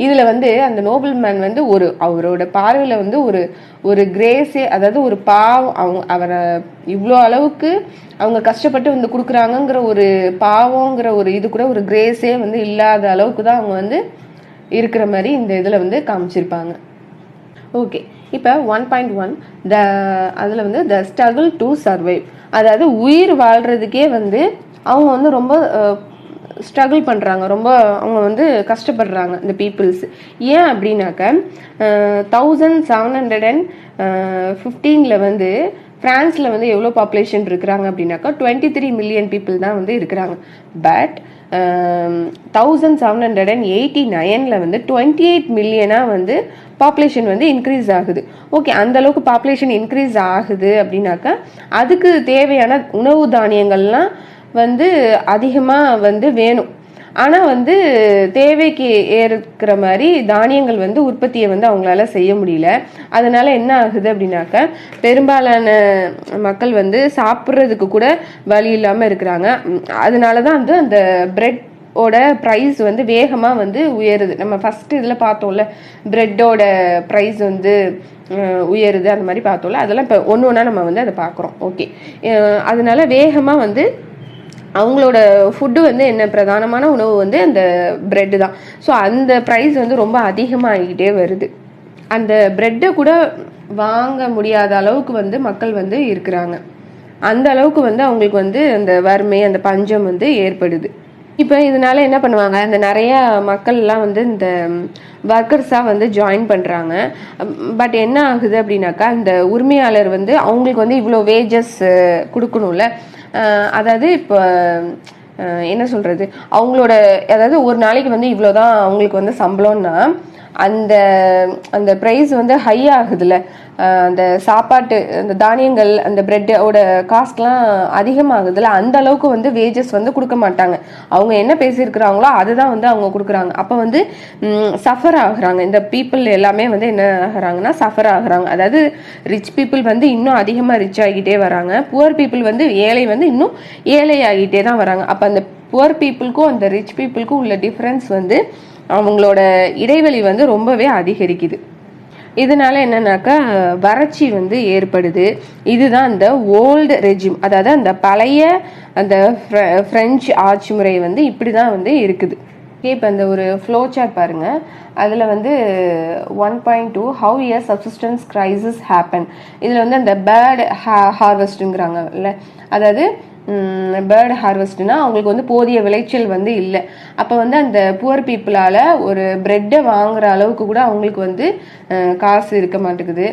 A: இதில் வந்து அந்த நோபல் மேன் வந்து அவரோட பார்வையில் வந்து ஒரு கிரேஸே, அதாவது ஒரு பாவம், அவரை இவ்வளோ அளவுக்கு அவங்க கஷ்டப்பட்டு வந்து கொடுக்குறாங்கங்கிற ஒரு பாவங்கிற ஒரு இது கூட ஒரு கிரேஸே வந்து இல்லாத அளவுக்கு தான் அவங்க வந்து இருக்கிற மாதிரி இந்த இதில் வந்து காமிச்சிருப்பாங்க. ஓகே, இப்போ 1.1 அதில் வந்து த ஸ்ட்ரகிள் டு சர்வைவ், அதாவது உயிர் வாழ்கிறதுக்கே வந்து அவங்க வந்து ரொம்ப ஸ்ட்ரகிள் பண்ணுறாங்க, ரொம்ப அவங்க வந்து கஷ்டப்படுறாங்க இந்த பீப்புள்ஸ். ஏன் அப்படின்னாக்க 1715 வந்து ஃப்ரான்ஸில் வந்து எவ்வளோ பாப்புலேஷன் இருக்கிறாங்க அப்படின்னாக்கா 23 million people தான் வந்து இருக்கிறாங்க. பட் 1789 வந்து 28 million வந்து பாப்புலேஷன் வந்து இன்க்ரீஸ் ஆகுது. ஓகே, அந்த அளவுக்கு பாப்புலேஷன் இன்க்ரீஸ் ஆகுது அப்படின்னாக்கா அதுக்கு தேவையான உணவு தானியங்கள்லாம் வந்து அதிகமாக வந்து வேணும். ஆனால் வந்து தேவைக்கு ஏற்கிற மாதிரி தானியங்கள் வந்து உற்பத்தியை வந்து அவங்களால செய்ய முடியல. அதனால என்ன ஆகுது அப்படின்னாக்க பெரும்பாலான மக்கள் வந்து சாப்பிட்றதுக்கு கூட வழி இல்லாமல் இருக்கிறாங்க. அதனால தான் வந்து அந்த பிரெட் ஓட ப்ரைஸ் வந்து வேகமாக வந்து உயருது. நம்ம ஃபஸ்ட்டு இதில் பார்த்தோம்ல, பிரெட்டோட ப்ரைஸ் வந்து உயருது, அந்த மாதிரி பார்த்தோம்ல, அதெல்லாம் இப்போ ஒன்று ஒன்றா நம்ம வந்து அதை பார்க்குறோம். ஓகே, அதனால வேகமாக வந்து அவங்களோட ஃபுட்டு வந்து என்ன பிரதானமான உணவு வந்து அந்த பிரெட்டு தான். ஸோ அந்த ப்ரைஸ் வந்து ரொம்ப அதிகமாகிக்கிட்டே வருது. அந்த பிரெட்டை கூட வாங்க முடியாத அளவுக்கு வந்து மக்கள் வந்து இருக்கிறாங்க. அந்த அளவுக்கு வந்து அவங்களுக்கு வந்து அந்த வறுமை, அந்த பஞ்சம் வந்து ஏற்படுது. இப்போ இதனால என்ன பண்ணுவாங்க, இந்த நிறைய மக்கள்லாம் வந்து இந்த ஒர்க்கர்ஸாக வந்து ஜாயின் பண்ணுறாங்க. பட் என்ன ஆகுது அப்படின்னாக்கா இந்த உரிமையாளர் வந்து அவங்களுக்கு வந்து இவ்வளோ வேஜஸ் கொடுக்கணும்ல. அதாவது இப்போ என்ன சொல்கிறது, அவங்களோட அதாவது ஒரு நாளைக்கு வந்து இவ்வளோதான் அவங்களுக்கு வந்து சம்பளம்னா அந்த அந்த ப்ரைஸ் வந்து ஹை ஆகுதுல்ல. அந்த சாப்பாட்டு அந்த தானியங்கள் அந்த பிரெட்டோட காஸ்ட்லாம் அதிகமாகுதுல்ல. அந்த அளவுக்கு வந்து வேஜஸ் வந்து கொடுக்க மாட்டாங்க. அவங்க என்ன பேசியிருக்கிறாங்களோ அதுதான் வந்து அவங்க கொடுக்குறாங்க. அப்போ வந்து சஃபர் ஆகுறாங்க. இந்த பீப்புள் எல்லாமே வந்து என்ன ஆகுறாங்கன்னா சஃபர் ஆகுறாங்க. அதாவது ரிச் பீப்புள் வந்து இன்னும் அதிகமாக ரிச் ஆகிட்டே வராங்க. புவர் பீப்புள் வந்து ஏழை வந்து இன்னும் ஏழை ஆகிட்டே தான் வராங்க. அப்போ அந்த புவர் பீப்புளுக்கும் அந்த ரிச் பீப்புளுக்கும் உள்ள டிஃப்ரென்ஸ் வந்து அவங்களோட இடைவெளி வந்து ரொம்பவே அதிகரிக்குது. இதனால என்னன்னாக்கா வறட்சி வந்து ஏற்படுது. இதுதான் அந்த ஓல்டு ரெஜிம், அதாவது அந்த பழைய அந்த பிரெஞ்சு ஆட்சி முறை வந்து இப்படி தான் வந்து இருக்குது. இப்போ அந்த ஒரு ஃப்ளோ சார்ட் பாருங்க. அதில் வந்து 1.2 how a subsistence crisis happen. இதில் வந்து அந்த பேர்ட் ஹார்வெஸ்ட்டுங்கிறாங்கல்ல, அதாவது பேர்ட் ஹார்வெஸ்ட்னா அவங்களுக்கு வந்து போதிய விளைச்சல் வந்து இல்லை. அப்போ வந்து அந்த புவர் பீப்புளால் ஒரு பிரெட்டை வாங்குற அளவுக்கு கூட அவங்களுக்கு வந்து காசு இருக்க மாட்டேங்குது.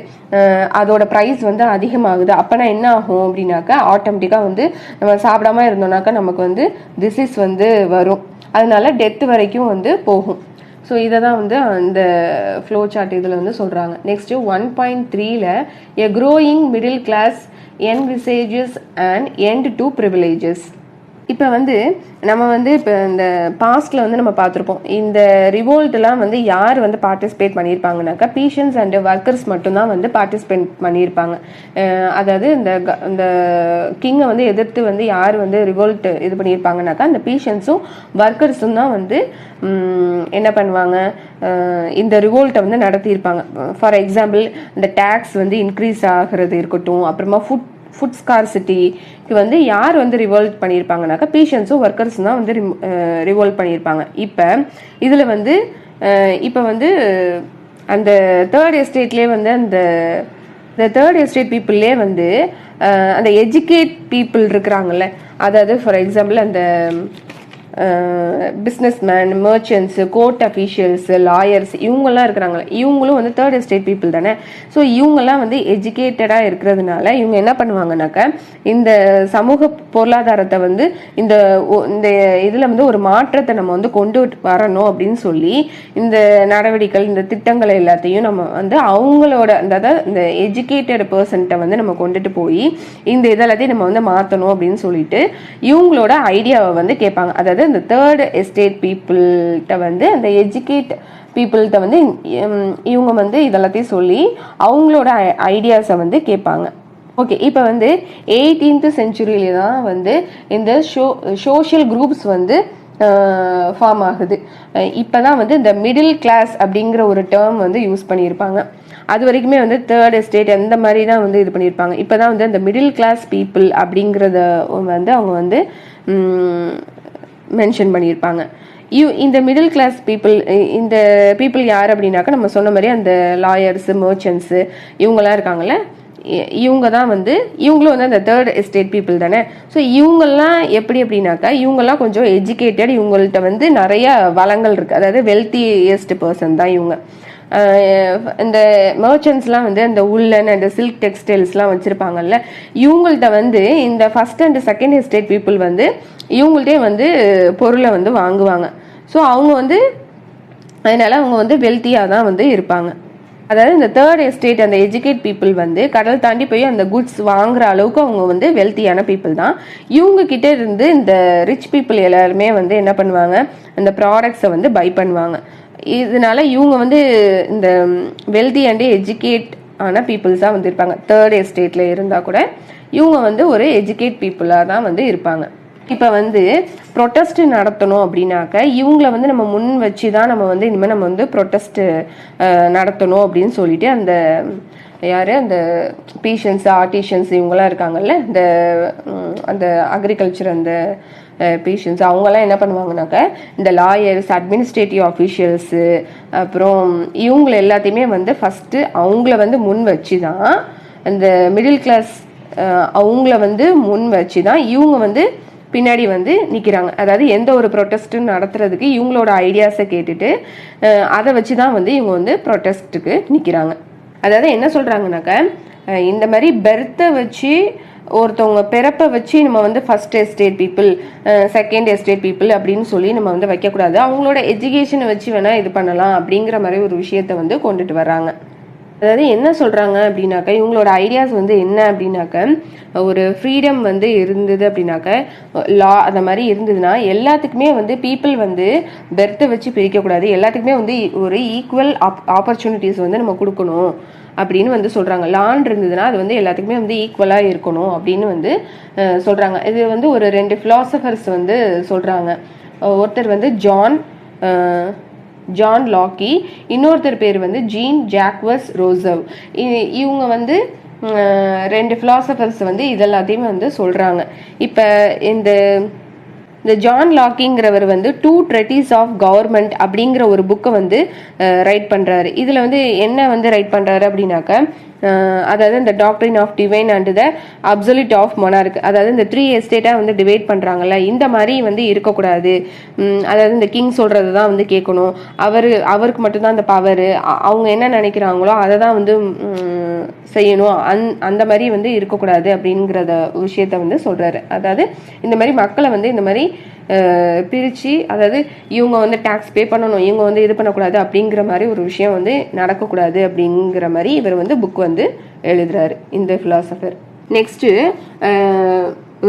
A: அதோட ப்ரைஸ் வந்து அதிகமாகுது. அப்போனா என்ன ஆகும் அப்படின்னாக்கா ஆட்டோமேட்டிக்காக வந்து நம்ம சாப்பிடாம இருந்தோம்னாக்கா நமக்கு வந்து டிசீஸ் வந்து வரும். அதனால டெத்து வரைக்கும் வந்து போகும். ஸோ இதை தான் வந்து அந்த ஃப்ளோ சார்ட் இதில் வந்து சொல்கிறாங்க. நெக்ஸ்ட்டு 1.3ல் a growing middle class envisages an end to privileges. இப்போ வந்து நம்ம வந்து இப்போ இந்த பாஸ்ட்ல வந்து நம்ம பார்த்துருப்போம், இந்த ரிவோல்ட்லாம் வந்து யார் வந்து பார்ட்டிசிபேட் பண்ணியிருப்பாங்கனாக்கா பீஷன்ஸ் அண்ட் ஒர்க்கர்ஸ் மட்டும்தான் வந்து பார்ட்டிசிபேட் பண்ணியிருப்பாங்க. அதாவது இந்த கிங்கை வந்து எதிர்த்து வந்து யார் வந்து ரிவோல்ட் இது பண்ணியிருப்பாங்கனாக்கா அந்த பீஷன்ஸும் ஒர்க்கர்ஸும் தான் வந்து என்ன பண்ணுவாங்க, இந்த ரிவோல்ட்டை வந்து நடத்தியிருப்பாங்க. ஃபார் எக்ஸாம்பிள் இந்த டேக்ஸ் வந்து இன்க்ரீஸ் ஆகிறது இருக்கட்டும், அப்புறமா ஃபுட் ஸ்கார்சிட்டிக்கு வந்து யார் வந்து ரிவோல்ட் பண்ணியிருப்பாங்கனாக்கா பீஷன்ஸும் ஒர்க்கர்ஸும் தான் வந்து ரிவோல்ட் பண்ணியிருப்பாங்க. இதில் வந்து இப்போ வந்து அந்த தேர்ட் எஸ்டேட்லேயே வந்து அந்த தேர்ட் எஸ்டேட் பீப்புள்லேயே வந்து அந்த எஜுகேட் பீப்புள் இருக்கிறாங்கல்ல, அதாவது ஃபார் எக்ஸாம்பிள் அந்த businessman, merchants, court officials, lawyers இவங்கெல்லாம் இருக்கிறாங்களே, இவங்களும் வந்து தேர்ட் எஸ்டேட் பீப்புள் தானே. ஸோ இவங்கெல்லாம் வந்து எஜுகேட்டடாக இருக்கிறதுனால இவங்க என்ன பண்ணுவாங்கனாக்கா இந்த சமூக பொருளாதாரத்தை வந்து இந்த இதில் வந்து ஒரு மாற்றத்தை நம்ம வந்து கொண்டு வரணும் அப்படின்னு சொல்லி இந்த நடவடிக்கைகள், இந்த திட்டங்கள் எல்லாத்தையும் நம்ம வந்து அவங்களோட அதாவது இந்த எஜுகேட்டட் பர்சன்ட்டை வந்து நம்ம கொண்டுட்டு போய் இந்த இதெல்லாத்தையும் நம்ம வந்து மாற்றணும் அப்படின்னு சொல்லிட்டு இவங்களோட ஐடியாவை வந்து கேட்பாங்க. அதாவது இந்த தேர்ட் எஸ்டேட் பீப்புள்கிட்ட வந்து அந்த எஜுகேட் பீப்புள்கிட்ட வந்து இவங்க வந்து இதெல்லாத்தையும் சொல்லி அவங்களோட ஐடியாஸை வந்து கேட்பாங்க. ஓகே, இப்போ வந்து 18th செஞ்சுரியில தான் வந்து இந்த சோஷியல் குரூப்ஸ் வந்து ஃபார்ம் ஆகுது. இப்போ தான் வந்து இந்த மிடில் கிளாஸ் அப்படிங்கிற ஒரு டேர்ம் வந்து யூஸ் பண்ணியிருப்பாங்க. அது வரைக்குமே வந்து தேர்ட் எஸ்டேட் அந்த மாதிரி தான் வந்து இது பண்ணியிருப்பாங்க. இப்போ தான் வந்து அந்த மிடில் கிளாஸ் பீப்புள் அப்படிங்கிறத வந்து அவங்க வந்து மென்ஷன் பண்ணியிருப்பாங்க. இந்த மிடில் கிளாஸ் இந்த பீப்புள் யார் அப்படின்னாக்கா நம்ம சொன்ன மாதிரி அந்த லாயர்ஸு, மர்ச்சன்ட்ஸு இவங்கெல்லாம் இருக்காங்கல்ல, இவங்க தான் வந்து இவங்களும் வந்து அந்த தேர்ட் எஸ்டேட் பீப்புள் தானே. ஸோ இவங்கெல்லாம் எப்படி அப்படின்னாக்கா இவங்கெல்லாம் கொஞ்சம் எஜுகேட்டட், இவங்கள்ட்ட வந்து நிறைய வளங்கள் இருக்குது, அதாவது வெல்த்தியஸ்ட் பர்சன் தான் இவங்க. இந்த மர்ச்சன்ட்ஸ்லாம் வந்து அந்த உள்ளன் அண்ட் சில்க் டெக்ஸ்டைல்ஸ்லாம் வச்சுருப்பாங்கல்ல, இவங்கள்ட்ட வந்து இந்த first and second estate people வந்து இவங்கள்ட்டே வந்து பொருளை வந்து வாங்குவாங்க. ஸோ அவங்க வந்து அதனால அவங்க வந்து வெல்த்தியாக தான் வந்து இருப்பாங்க. அதாவது இந்த தேர்ட் எஸ்டேட் அந்த எஜுகேட் பீப்புள் வந்து கடல் தாண்டி போய் அந்த குட்ஸ் வாங்குற அளவுக்கு அவங்க வந்து வெல்த்தியான பீப்புள் தான். இவங்க கிட்டே இருந்து இந்த ரிச் பீப்புள் எல்லாருமே வந்து என்ன பண்ணுவாங்க, இந்த ப்ராடக்ட்ஸை வந்து பை பண்ணுவாங்க. இதனால இவங்க வந்து இந்த வெல்தி அண்ட் எஜுகேட் ஆன பீப்புள்ஸாக வந்து இருப்பாங்க. தேர்ட் எஸ்டேட்ல இருந்தால் கூட இவங்க வந்து ஒரு எஜுகேட் பீப்புளாக தான் வந்து இருப்பாங்க. இப்போ வந்து ப்ரொட்டஸ்ட் நடத்தணும் அப்படின்னாக்க இவங்களை வந்து நம்ம முன் வச்சு தான் நம்ம வந்து இனிமேல் நம்ம வந்து ப்ரொட்டஸ்ட் நடத்தணும் அப்படின்னு சொல்லிட்டு அந்த யார் அந்த பீஷன்ஸ், ஆர்டிஷியன்ஸ் இவங்கெல்லாம் இருக்காங்கல்ல, அந்த அக்ரிகல்ச்சர் அந்த பேஷன்ஸ் அவங்கெல்லாம் என்ன பண்ணுவாங்கனாக்கா இந்த லாயர்ஸ், அட்மினிஸ்ட்ரேட்டிவ் ஆஃபீஷியல்ஸு, அப்புறம் இவங்களை எல்லாத்தையுமே வந்து ஃபஸ்ட்டு அவங்கள வந்து முன் வச்சு தான் அந்த மிடில் கிளாஸ் அவங்கள வந்து முன் வச்சு தான் இவங்க வந்து பின்னாடி வந்து நிற்கிறாங்க. அதாவது எந்த ஒரு ப்ரொட்டஸ்ட்டும் நடத்துறதுக்கு இவங்களோட ஐடியாஸை கேட்டுட்டு அதை வச்சு தான் வந்து இவங்க வந்து ப்ரொட்டஸ்ட்டுக்கு நிற்கிறாங்க. அதாவது என்ன சொல்கிறாங்கனாக்கா இந்த மாதிரி பெர்த்தை வச்சு ஒருத்தவங்க பிறப்பை வச்சு நம்ம வந்து first estate people, second estate people அப்படின்னு சொல்லி நம்ம வந்து வைக்கக்கூடாது, அவங்களோட எஜுகேஷனை வச்சு வேணால் இது பண்ணலாம் அப்படிங்கிற மாதிரி ஒரு விஷயத்த வந்து கொண்டுட்டு வர்றாங்க. அதாவது என்ன சொல்கிறாங்க அப்படின்னாக்கா இவங்களோட ஐடியாஸ் வந்து என்ன அப்படின்னாக்க ஒரு ஃப்ரீடம் வந்து இருந்தது அப்படின்னாக்க லா அந்த மாதிரி இருந்ததுன்னா எல்லாத்துக்குமே வந்து பீப்புள் வந்து பெர்த்தை வச்சு பிரிக்கக்கூடாது, எல்லாத்துக்குமே வந்து ஒரு ஈக்குவல் ஆப்பர்ச்சுனிட்டிஸ் வந்து நம்ம கொடுக்கணும் அப்படின்னு வந்து சொல்கிறாங்க. லான் இருந்ததுன்னா அது வந்து எல்லாத்துக்குமே வந்து ஈக்குவலாக இருக்கணும் அப்படின்னு வந்து சொல்கிறாங்க. இது வந்து ஒரு 2 ஃபிலாசபர்ஸ் வந்து சொல்கிறாங்க. ஒருத்தர் வந்து ஜான் லாக்கி, இன்னொருத்தர் பேர் வந்து ஜீன் ஜாக்வஸ் ரோசவ். இவங்க வந்து 2 ஃபிலாசபர்ஸ் வந்து இதெல்லாத்தையுமே வந்து சொல்கிறாங்க. இப்போ இந்த ஜான் லாக்கிங்கிறவர் வந்து 2 ட்ரெட்டிஸ் ஆஃப் கவர்மெண்ட் அப்படிங்கிற ஒரு புக்கை வந்து ரைட் பண்ணுறாரு. இதில் வந்து என்ன வந்து ரைட் பண்ணுறாரு அப்படின்னாக்க அதாவது இந்த doctrine of divine and the absolute of monarch, அதாவது இந்த 3 எஸ்டேட்டாக வந்து டிவைட் பண்ணுறாங்கல்ல, இந்த மாதிரி வந்து இருக்கக்கூடாது. அதாவது இந்த கிங் சொல்கிறது தான் வந்து கேட்கணும், அவருக்கு மட்டும்தான் அந்த பவர், அவங்க என்ன நினைக்கிறாங்களோ அதை தான் வந்து செய்யணும், அந்த மாதிரி வந்து இருக்கக்கூடாது அப்படிங்கிறத விஷயத்த வந்து சொல்கிறாரு. அதாவது இந்த மாதிரி மக்களை வந்து இந்த மாதிரி பிரித்து, அதாவது இவங்க வந்து டேக்ஸ் பே பண்ணணும், இவங்க வந்து இது பண்ணக்கூடாது அப்படிங்கிற மாதிரி ஒரு விஷயம் வந்து நடக்கக்கூடாது அப்படிங்கிற மாதிரி இவர் வந்து புக் வந்து எழுதுறாரு இந்த ஃபிலாசபர். நெக்ஸ்ட்டு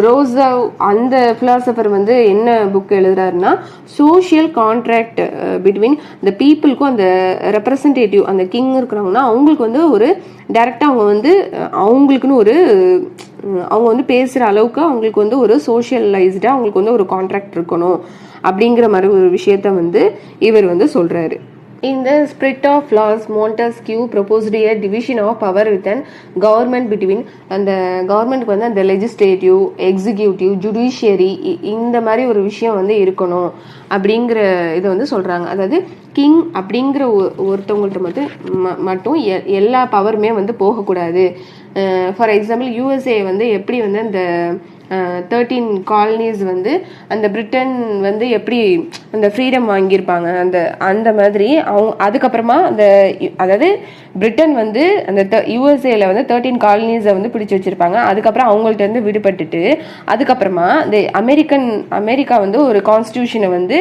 A: ரோசவ் அந்த பிலாசபர் வந்து என்ன புக் எழுதுறாருன்னா, சோஷியல் கான்ட்ராக்ட் பிட்வீன் த பீப்புளுக்கும் அந்த ரெப்ரசன்டேட்டிவ் அந்த கிங் இருக்கிறாங்கன்னா அவங்களுக்கு வந்து ஒரு டைரக்டா அவங்க வந்து அவங்களுக்குன்னு ஒரு அவங்க வந்து பேசுற அளவுக்கு அவங்களுக்கு வந்து ஒரு சோஷியலைஸ்டா அவங்களுக்கு வந்து ஒரு கான்ட்ராக்ட் இருக்கணும் அப்படிங்கிற மாதிரி ஒரு விஷயத்த வந்து இவர் வந்து சொல்றாரு. In the spirit of laws, Montesquieu proposed a division of power within government between அந்த கவர்மெண்ட்க்கு வந்து அந்த லெஜிஸ்லேட்டிவ், எக்ஸிக்யூட்டிவ், ஜுடிஷியரி இந்த மாதிரி ஒரு விஷயம் வந்து இருக்கணும் அப்படிங்கிற இதை வந்து சொல்றாங்க. அதாவது கிங் அப்படிங்கிற ஒருத்தவங்கள்ட்ட மட்டும் எல்லா பவருமே வந்து போகக்கூடாது. ஃபார் எக்ஸாம்பிள் யூஎஸ்ஏ வந்து எப்படி வந்து அந்த 13 காலனிஸ் வந்து அந்த பிரிட்டன் வந்து எப்படி அந்த ஃப்ரீடம் வாங்கியிருப்பாங்க அந்த மாதிரி அவங்க அதுக்கப்புறமா அந்த அதாவது பிரிட்டன் வந்து அந்த யூஎஸ்ஏல வந்து 13 காலனிஸை வந்து பிடிச்சி வச்சிருப்பாங்க. அதுக்கப்புறம் அவங்கள்ட்ட இருந்து விடுபட்டுட்டு அதுக்கப்புறமா இந்த அமெரிக்கா வந்து ஒரு கான்ஸ்டியூஷனை வந்து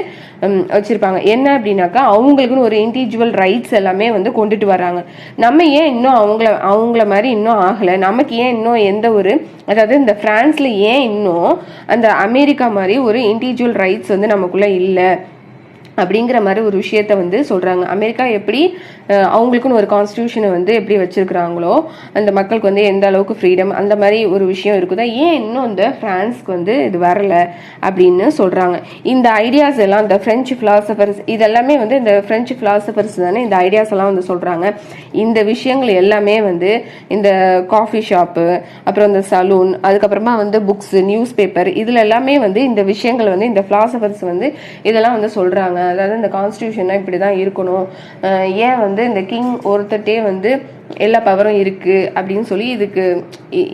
A: வச்சிருப்பாங்க. என்ன அப்படின்னாக்கா அவங்களுக்குன்னு ஒரு இண்டிவிஜுவல் ரைட்ஸ் எல்லாமே வந்து கொண்டுட்டு வராங்க. நம்ம ஏன் இன்னும் அவங்கள மாதிரி இன்னும் ஆகலை? நமக்கு ஏன் இன்னும் எந்த ஒரு அதாவது இந்த பிரான்ஸ்ல ஏன் இன்னும் அந்த அமெரிக்கா மாதிரி ஒரு இண்டிவிஜுவல் ரைட்ஸ் வந்து நமக்குள்ள இல்லை அப்படிங்கிற மாதிரி ஒரு விஷயத்த வந்து சொல்றாங்க. அமெரிக்கா எப்படி அவங்களுக்குன்னு ஒரு கான்ஸ்டியூஷனை வந்து எப்படி வச்சிருக்கிறாங்களோ அந்த மக்களுக்கு வந்து எந்த அளவுக்கு ஃப்ரீடம் அந்த மாதிரி ஒரு விஷயம் இருக்குதா, ஏன் இன்னும் இந்த பிரான்ஸ்க்கு வந்து இது வரல அப்படின்னு சொல்றாங்க. இந்த ஐடியாஸ் எல்லாம் இந்த பிரெஞ்சு பிலாசபர்ஸ் இதெல்லாமே வந்து இந்த பிரெஞ்சு பிலாசபர்ஸ் தானே இந்த ஐடியாஸ் எல்லாம் வந்து சொல்றாங்க. இந்த விஷயங்கள் எல்லாமே வந்து இந்த காஃபி ஷாப்பு, அப்புறம் இந்த சலூன், அதுக்கப்புறமா வந்து புக்ஸ், நியூஸ் பேப்பர் இதுல எல்லாமே வந்து இந்த விஷயங்கள் வந்து இந்த பிலாசபர்ஸ் வந்து இதெல்லாம் வந்து சொல்றாங்க. அதாவது இந்த கான்ஸ்டியூஷன் இப்படிதான் இருக்கணும், ஏன் வந்து இந்த கிங் ஒருத்தட்டே வந்து எல்லா பவரும் இருக்கு அப்படின்னு சொல்லி இதுக்கு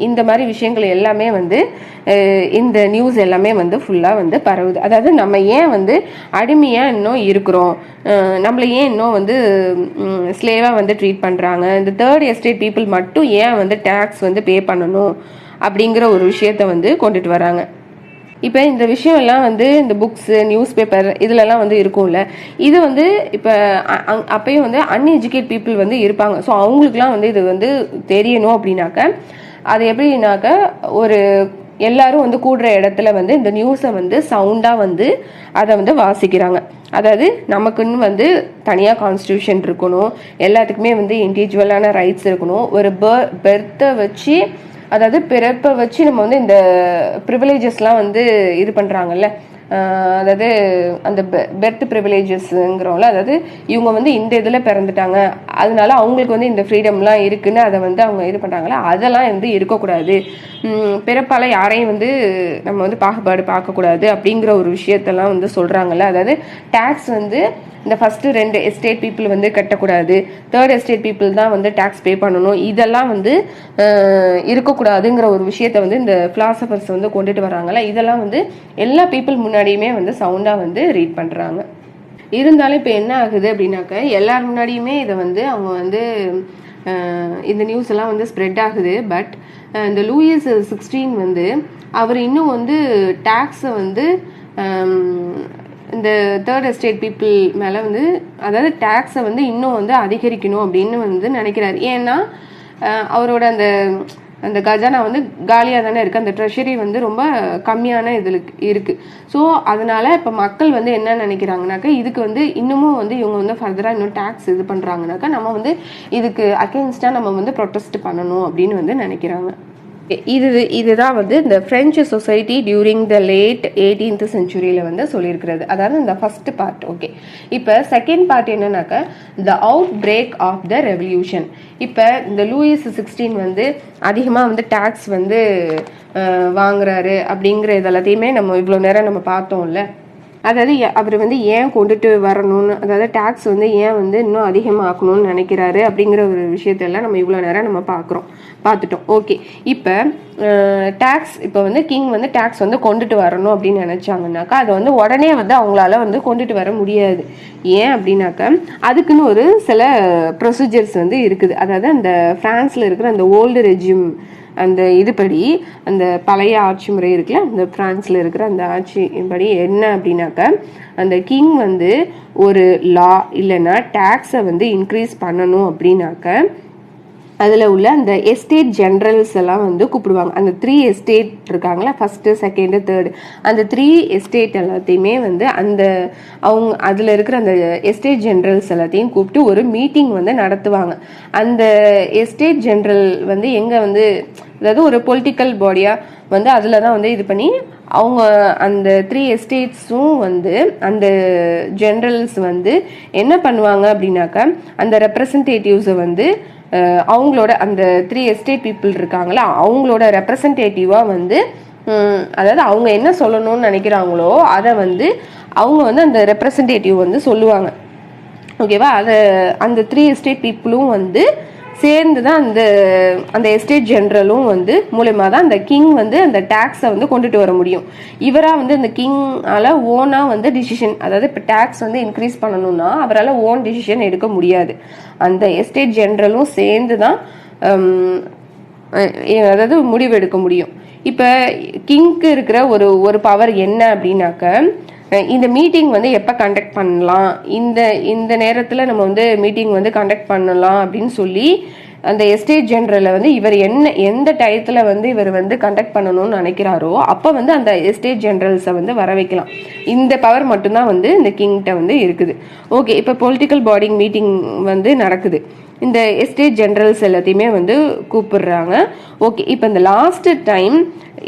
A: இந்த மாதிரி விஷயங்கள் எல்லாமே வந்து இந்த நியூஸ் எல்லாமே வந்து ஃபுல்லா வந்து பரவுது. அதாவது நம்ம ஏன் வந்து அடிமையா இன்னும் இருக்கிறோம், நம்மள ஏன் இன்னும் வந்து ஸ்லேவா வந்து ட்ரீட் பண்றாங்க, இந்த தேர்ட் எஸ்டேட் பீப்புள் மட்டும் ஏன் வந்து டேக்ஸ் வந்து பே பண்ணணும் அப்படிங்கிற ஒரு விஷயத்த வந்து கொண்டுட்டு வராங்க. இப்போ இந்த விஷயம் எல்லாம் வந்து இந்த புக்ஸ், நியூஸ் பேப்பர் இதுலலாம் வந்து இருக்கும்ல, இது வந்து இப்போ அப்பயும் வந்து அன்எஜுகேட் பீப்புள் வந்து இருப்பாங்க. ஸோ அவங்களுக்குலாம் வந்து இது வந்து தெரியணும் அப்படின்னாக்க அது எப்படின்னாக்க ஒரு எல்லாரும் வந்து கூடுற இடத்துல வந்து இந்த நியூஸை வந்து சவுண்டாக வந்து அதை வந்து வாசிக்கிறாங்க. அதாவது நமக்குன்னு வந்து தனியாக கான்ஸ்டியூஷன் இருக்கணும், எல்லாத்துக்குமே வந்து இண்டிவிஜுவலான ரைட்ஸ் இருக்கணும், ஒரு பெர்த்தை வச்சு அதாவது பிறப்பை வச்சு நம்ம வந்து இந்த ப்ரிவிலேஜஸ்லாம் வந்து இது பண்ணுறாங்கல்ல, அதாவது அந்த பெர்த் ப்ரிவிலேஜஸ்ங்கிறோம்ல, அதாவது இவங்க வந்து இந்த இதில் பிறந்துட்டாங்க அதனால அவங்களுக்கு வந்து இந்த ஃப்ரீடம்லாம் இருக்குன்னு அதை வந்து அவங்க இது பண்ணுறாங்களா, அதெல்லாம் வந்து இருக்கக்கூடாது. பிறப்பால் யாரையும் வந்து நம்ம வந்து பாகுபாடு பார்க்கக்கூடாது அப்படிங்கிற ஒரு விஷயத்தெல்லாம் வந்து சொல்கிறாங்கல்ல. அதாவது டேக்ஸ் வந்து இந்த ஃபர்ஸ்ட் 2 எஸ்டேட் பீப்புள் வந்து கட்டக்கூடாது, தேர்ட் எஸ்டேட் பீப்புள் தான் வந்து டேக்ஸ் பே பண்ணணும், இதெல்லாம் வந்து இருக்கக்கூடாதுங்கிற ஒரு விஷயத்த வந்து இந்த பிலாசபர்ஸ் வந்து கொண்டுட்டு வராங்கல்ல. இதெல்லாம் வந்து எல்லா பீப்புள் முன்னாடியுமே வந்து சவுண்டா வந்து ரீட் பண்றாங்க. இருந்தாலும் இப்போ என்ன ஆகுது அப்படின்னாக்க எல்லார் முன்னாடியுமே இதை வந்து அவங்க வந்து இந்த நியூஸ் எல்லாம் வந்து ஸ்ப்ரெட் ஆகுது. பட் இந்த லூயிஸ் 16 வந்து அவர் இன்னும் வந்து டேக்ஸை வந்து இந்த தேர்ட் எஸ்டேட் பீப்புள் மேலே வந்து அதாவது டேக்ஸை வந்து இன்னும் வந்து அதிகரிக்கணும் அப்படின்னு வந்து நினைக்கிறாரு. ஏன்னா அவரோட அந்த அந்த கஜானா வந்து காலியாக தானே இருக்குது, அந்த ட்ரெஷரி வந்து ரொம்ப கம்மியான இதில் இருக்குது. ஸோ அதனால இப்போ மக்கள் வந்து என்ன நினைக்கிறாங்கனாக்கா இதுக்கு வந்து இன்னமும் வந்து இவங்க வந்து ஃபர்தராக இன்னும் டேக்ஸ் இது பண்ணுறாங்கனாக்கா நம்ம வந்து இதுக்கு அகெயின்ஸ்டாக நம்ம வந்து ப்ரொட்டஸ்ட் பண்ணணும் அப்படின்னு வந்து நினைக்கிறாங்க. இதுதான் வந்து இந்த French society during the late 18th செஞ்சுரியில வந்து சொல்லியிருக்கிறது. அதாவது இந்த ஃபர்ஸ்ட் பார்ட். ஓகே, இப்போ செகண்ட் பார்ட் என்னன்னாக்க the outbreak of the revolution. இப்போ இந்த லூயிஸ் 16 வந்து அதிகமாக வந்து டேக்ஸ் வந்து வாங்குறாரு அப்படிங்கிற இதெல்லாத்தையுமே நம்ம இவ்வளோ நேரம் நம்ம பார்த்தோம்ல. அதாவது அவர் வந்து ஏன் கொண்டுட்டு வரணும்னு, அதாவது டேக்ஸ் வந்து ஏன் வந்து இன்னும் அதிகமாக்கணும்னு நினைக்கிறாரு அப்படிங்கிற ஒரு விஷயத்தெல்லாம் நம்ம இவ்வளோ நேரம் நம்ம பார்த்துட்டோம். ஓகே, இப்போ டேக்ஸ் இப்போ வந்து கிங் வந்து டேக்ஸ் வந்து கொண்டுட்டு வரணும் அப்படின்னு நினைச்சாங்கன்னாக்கா அதை வந்து உடனே வந்து அவங்களால வந்து கொண்டுட்டு வர முடியாது. ஏன் அப்படின்னாக்கா அதுக்குன்னு ஒரு சில ப்ரொசீஜர்ஸ் வந்து இருக்குது. அதாவது அந்த பிரான்ஸ்ல இருக்கிற அந்த ஓல்டு ரெஜிம் அந்த இதுபடி அந்த பழைய ஆட்சி முறை இருக்குல்ல, அந்த பிரான்ஸ்ல இருக்கிற அந்த ஆட்சி படி என்ன அப்படின்னாக்க அந்த கிங் வந்து ஒரு லா இல்லைன்னா டேக்ஸை வந்து இன்க்ரீஸ் பண்ணணும் அப்படின்னாக்க அதில் உள்ள அந்த எஸ்டேட் ஜென்ரல்ஸ் எல்லாம் வந்து கூப்பிடுவாங்க. அந்த 3 எஸ்டேட் இருக்காங்களா, ஃபஸ்ட்டு செகண்டு தேர்டு, அந்த 3 எஸ்டேட் எல்லாத்தையுமே வந்து அவங்க அதில் இருக்கிற அந்த எஸ்டேட் ஜென்ரல்ஸ் எல்லாத்தையும் கூப்பிட்டு ஒரு மீட்டிங் வந்து நடத்துவாங்க. அந்த எஸ்டேட் ஜென்ரல் வந்து எங்கே வந்து, அதாவது ஒரு பொலிட்டிக்கல் பாடியாக வந்து அதில் தான் வந்து இது பண்ணி அவங்க அந்த 3 எஸ்டேட்ஸும் வந்து அந்த ஜென்ரல்ஸ் வந்து என்ன பண்ணுவாங்க அப்படின்னாக்கா, அந்த ரெப்ரசன்டேட்டிவ்ஸை வந்து அவங்களோட அந்த 3 எஸ்டேட் பீப்புள் இருக்காங்களா அவங்களோட ரெப்ரசன்டேட்டிவாக வந்து, அதாவது அவங்க என்ன சொல்லணும்னு நினைக்கிறாங்களோ அதை வந்து அவங்க வந்து அந்த ரெப்ரசன்டேட்டிவ் வந்து சொல்லுவாங்க. ஓகேவா? அதை அந்த 3 எஸ்டேட் பீப்புளும் வந்து சேர்ந்து தான் அந்த எஸ்டேட் ஜென்ரலும் வந்து மூலயமா தான் அந்த கிங் வந்து அந்த டேக்ஸை வந்து கொண்டுட்டு வர முடியும். இவராக வந்து அந்த கிங்கால் ஓனாக வந்து டிசிஷன், அதாவது இப்போ டேக்ஸ் வந்து இன்க்ரீஸ் பண்ணணும்னா அவரால் ஓன் டிசிஷன் எடுக்க முடியாது. அந்த எஸ்டேட் ஜென்ரலும் சேர்ந்து தான் அதாவது முடிவு எடுக்க முடியும். இப்போ கிங்க்கு இருக்கிற ஒரு பவர் என்ன அப்படின்னாக்க, இந்த மீட்டிங் வந்து எப்போ கண்டக்ட் பண்ணலாம், இந்த நேரத்தில் நம்ம வந்து மீட்டிங் வந்து கண்டக்ட் பண்ணலாம் அப்படின்னு சொல்லி அந்த எஸ்டேட் ஜென்ரலை வந்து இவர் எந்த டயத்தில் வந்து இவர் வந்து கண்டக்ட் பண்ணணும்னு நினைக்கிறாரோ அப்போ வந்து அந்த எஸ்டேட் ஜென்ரல்ஸை வந்து வர வைக்கலாம். இந்த பவர் மட்டும்தான் வந்து இந்த கிங்கிட்ட வந்து இருக்குது. ஓகே, இப்போ பொலிட்டிக்கல் பாடி மீட்டிங் வந்து நடக்குது. இந்த எஸ்டேட் ஜென்ரல்ஸ் எல்லாத்தையுமே வந்து கூப்பிடுறாங்க. ஓகே, இப்போ இந்த லாஸ்ட் டைம்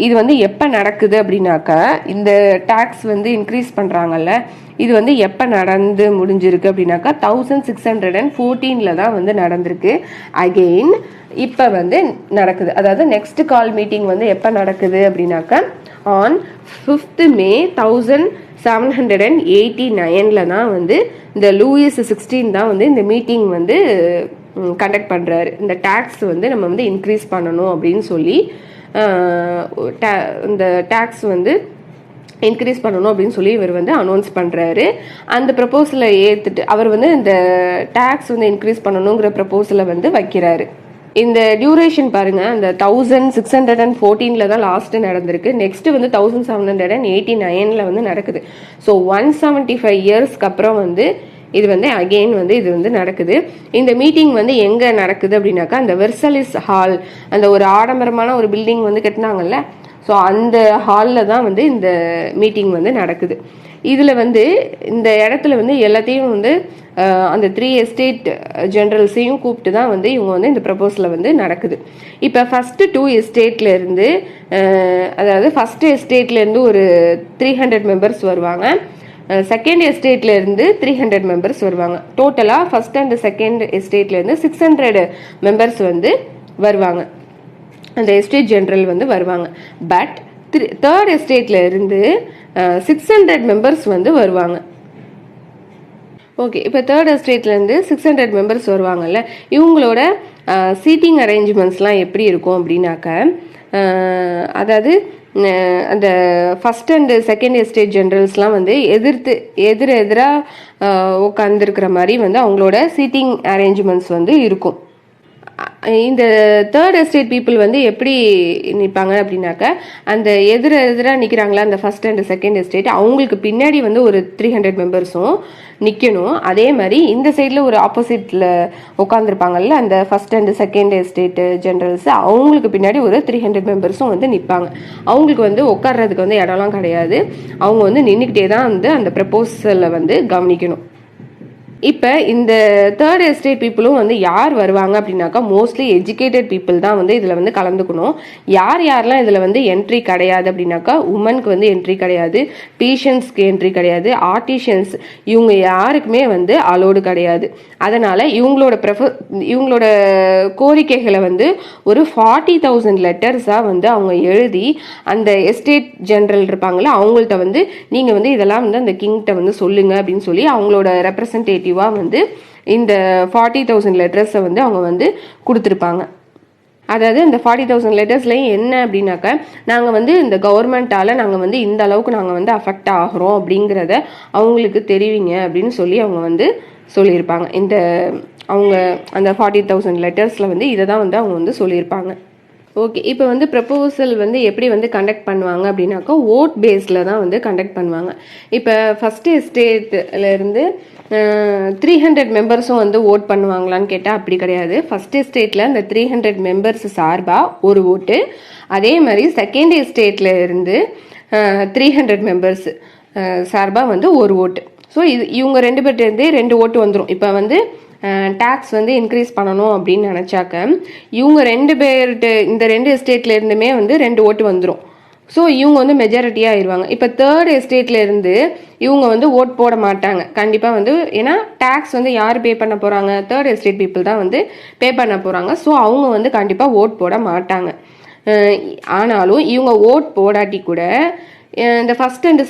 A: இது வந்து எப்போ நடக்குது அப்படின்னாக்கா, இந்த டேக்ஸ் வந்து இன்க்ரீஸ் பண்ணுறாங்கல்ல, இது வந்து எப்போ நடந்து முடிஞ்சிருக்கு அப்படின்னாக்கா 1614 தான் வந்து நடந்திருக்கு. அகெயின் இப்போ வந்து நடக்குது. அதாவது நெக்ஸ்ட் கால் மீட்டிங் வந்து எப்போ நடக்குது அப்படின்னாக்கா ஆன் 5th May 1789 தான் வந்து இந்த லூயிஸ் 16 தான் வந்து இந்த மீட்டிங் வந்து கண்டக்ட் பண்ணுறாரு. இந்த டேக்ஸ் வந்து நம்ம வந்து இன்க்ரீஸ் பண்ணணும் அப்படின்னு சொல்லி இந்த டேக்ஸ் வந்து இன்க்ரீஸ் பண்ணணும் அப்படின்னு சொல்லி இவர் வந்து அனௌன்ஸ் பண்ணுறாரு. அந்த ப்ரப்போசலை ஏற்றுட்டு அவர் வந்து இந்த டேக்ஸ் வந்து இன்க்ரீஸ் பண்ணணுங்கிற ப்ரப்போசலை வந்து வைக்கிறாரு. இந்த டியூரேஷன் பாருங்க, அந்த 1614 தான் லாஸ்ட் நடந்திருக்கு. நெக்ஸ்ட் வந்து 1789 வந்து நடக்குது. ஸோ 175 இயர்ஸ்க்கு அப்புறம் வந்து இது வந்து அகெயின் வந்து இது வந்து நடக்குது. இந்த மீட்டிங் வந்து எங்கே நடக்குது அப்படின்னாக்கா, அந்த வெர்சலிஸ் ஹால், அந்த ஒரு ஆடம்பரமான ஒரு பில்டிங் வந்து கட்டினாங்கல்ல, ஸோ அந்த ஹாலில் தான் வந்து இந்த மீட்டிங் வந்து நடக்குது. இதில் வந்து இந்த இடத்துல வந்து எல்லாத்தையும் வந்து அந்த 3 எஸ்டேட் ஜென்ரல்ஸையும் கூப்பிட்டு தான் வந்து இவங்க வந்து இந்த ப்ரப்போசலை வந்து நடக்குது. இப்போ ஃபஸ்ட்டு 2 எஸ்டேட்லேருந்து, அதாவது ஃபஸ்ட்டு எஸ்டேட்லேருந்து ஒரு 300 மெம்பர்ஸ் வருவாங்க, செகண்ட் எஸ்டேட்லேருந்து 300 மெம்பர்ஸ் வருவாங்க. டோட்டலாக ஃபஸ்ட் அண்ட் செகண்ட் எஸ்டேட்லேருந்து 600 மெம்பர்ஸ் வந்து வருவாங்க, அந்த எஸ்டேட் ஜென்ரல் வந்து வருவாங்க. பட் தேர்ட் எஸ்டேட்ல இருந்து 600 மெம்பர்ஸ் வந்து வருவாங்க. ஓகே, இப்போ தேர்ட் எஸ்டேட்லேருந்து 600 மெம்பர்ஸ் வருவாங்கல்ல, இவங்களோட சீட்டிங் அரேஞ்ச்மெண்ட்ஸ்லாம் எப்படி இருக்கும் அப்படின்னாக்க, அதாவது அந்த ஃபஸ்ட் அண்ட் செகண்ட் எஸ்டேட் ஜென்ரல்ஸ்லாம் வந்து எதிராக உட்காந்துருக்கிற மாதிரி வந்து அவங்களோட சீட்டிங் அரேஞ்ச்மெண்ட்ஸ் வந்து இருக்கும். இந்த தேர்ட் எஸ்டேட் பீப்புள் வந்து எப்படி நிற்பாங்க அப்படின்னாக்க, அந்த எதிராக நிற்கிறாங்களா அந்த ஃபர்ஸ்ட் அண்ட் செகண்ட் எஸ்டேட், அவங்களுக்கு பின்னாடி வந்து ஒரு 300 மெம்பர்ஸும் நிற்கணும். அதே மாதிரி இந்த சைடில் ஒரு ஆப்போசிட்டில் உட்காந்துருப்பாங்கல்ல அந்த first and second estate generals, அவங்களுக்கு பின்னாடி ஒரு 300 மெம்பர்ஸும் வந்து நிற்பாங்க. அவங்களுக்கு வந்து உட்கார்றதுக்கு வந்து இடம்லாம் கிடையாது, அவங்க வந்து நின்றுக்கிட்டே தான் வந்து அந்த ப்ரப்போசலை வந்து கவனிக்கணும். இப்போ இந்த தேர்ட் எஸ்டேட் பீப்புளும் வந்து யார் வருவாங்க அப்படின்னாக்கா, மோஸ்ட்லி எஜுகேட்டட் பீப்புள் தான் வந்து இதில் வந்து கலந்துக்கணும். யாரெல்லாம் இதில் வந்து என்ட்ரி கிடையாது அப்படின்னாக்கா, உமனுக்கு வந்து என்ட்ரி கிடையாது, பீஷன்ஸ்க்கு என்ட்ரி கிடையாது, ஆர்டிஷியன்ஸ், இவங்க யாருக்குமே வந்து அலோடு கிடையாது. அதனால் இவங்களோட கோரிக்கைகளை வந்து ஒரு 40,000 லெட்டர்ஸாக வந்து அவங்க எழுதி அந்த எஸ்டேட் ஜென்ரல் இருப்பாங்களா அவங்கள்ட்ட வந்து நீங்கள் வந்து இதெல்லாம் வந்து அந்த கிங்கிட்ட வந்து சொல்லுங்க அப்படின்னு சொல்லி அவங்களோட ரெப்ரசன்டேட்டிவ் வந்து இந்த 40,000 லெட்டர்ஸை வந்து அவங்க வந்து கொடுத்துருப்பாங்க. அதாவது இந்த 40,000 லெட்டர்ஸ்லையும் என்ன அப்படின்னாக்க, நாங்கள் வந்து இந்த கவர்மெண்ட்டால் நாங்கள் வந்து இந்த அளவுக்கு நாங்கள் வந்து அஃபெக்ட் ஆகிறோம் அப்படிங்கிறத அவங்களுக்கு தெரிவிங்க அப்படின்னு சொல்லி அவங்க வந்து சொல்லியிருப்பாங்க. அவங்க அந்த 40,000 லெட்டர்ஸில் வந்து இதை தான் வந்து அவங்க வந்து சொல்லியிருப்பாங்க. ஓகே, இப்போ வந்து ப்ரப்போசல் வந்து எப்படி வந்து கண்டக்ட் பண்ணுவாங்க அப்படின்னாக்கா ஓட் பேஸில் தான் வந்து கண்டக்ட் பண்ணுவாங்க. இப்போ ஃபஸ்ட்டு எஸ்டேட்லேருந்து 300 மெம்பர்ஸும் வந்து ஓட் பண்ணுவாங்களான்னு கேட்டால் அப்படி கிடையாது. ஃபஸ்ட் எஸ்டேட்டில் அந்த 300 மெம்பர்ஸ் சார்பாக ஒரு ஓட்டு, அதே மாதிரி செகண்ட் எஸ்டேட்டில் இருந்து 300 மெம்பர்ஸ் சார்பாக வந்து ஒரு ஓட்டு. ஸோ இவங்க 2 பேர்ட்டேருந்தே 2 ஓட்டு வந்துடும். இப்போ வந்து டேக்ஸ் வந்து இன்க்ரீஸ் பண்ணணும் அப்படின்னு நினச்சாக்க இவங்க 2 பேர்கிட்ட இந்த 2 எஸ்டேட்ல இருந்துமே வந்து 2 ஓட்டு வந்துடும். ஸோ இவங்க வந்து மெஜாரிட்டியாக ஆயிடுவாங்க. இப்போ தேர்ட் எஸ்டேட்ல இருந்து இவங்க வந்து ஓட் போட மாட்டாங்க கண்டிப்பாக வந்து. ஏன்னா டேக்ஸ் வந்து யார் பே பண்ண போகிறாங்க? தேர்ட் எஸ்டேட் பீப்புள் தான் வந்து பே பண்ண போகிறாங்க. ஸோ அவங்க வந்து கண்டிப்பாக ஓட் போட மாட்டாங்க. ஆனாலும் இவங்க ஓட் போடாட்டி கூட இந்த first and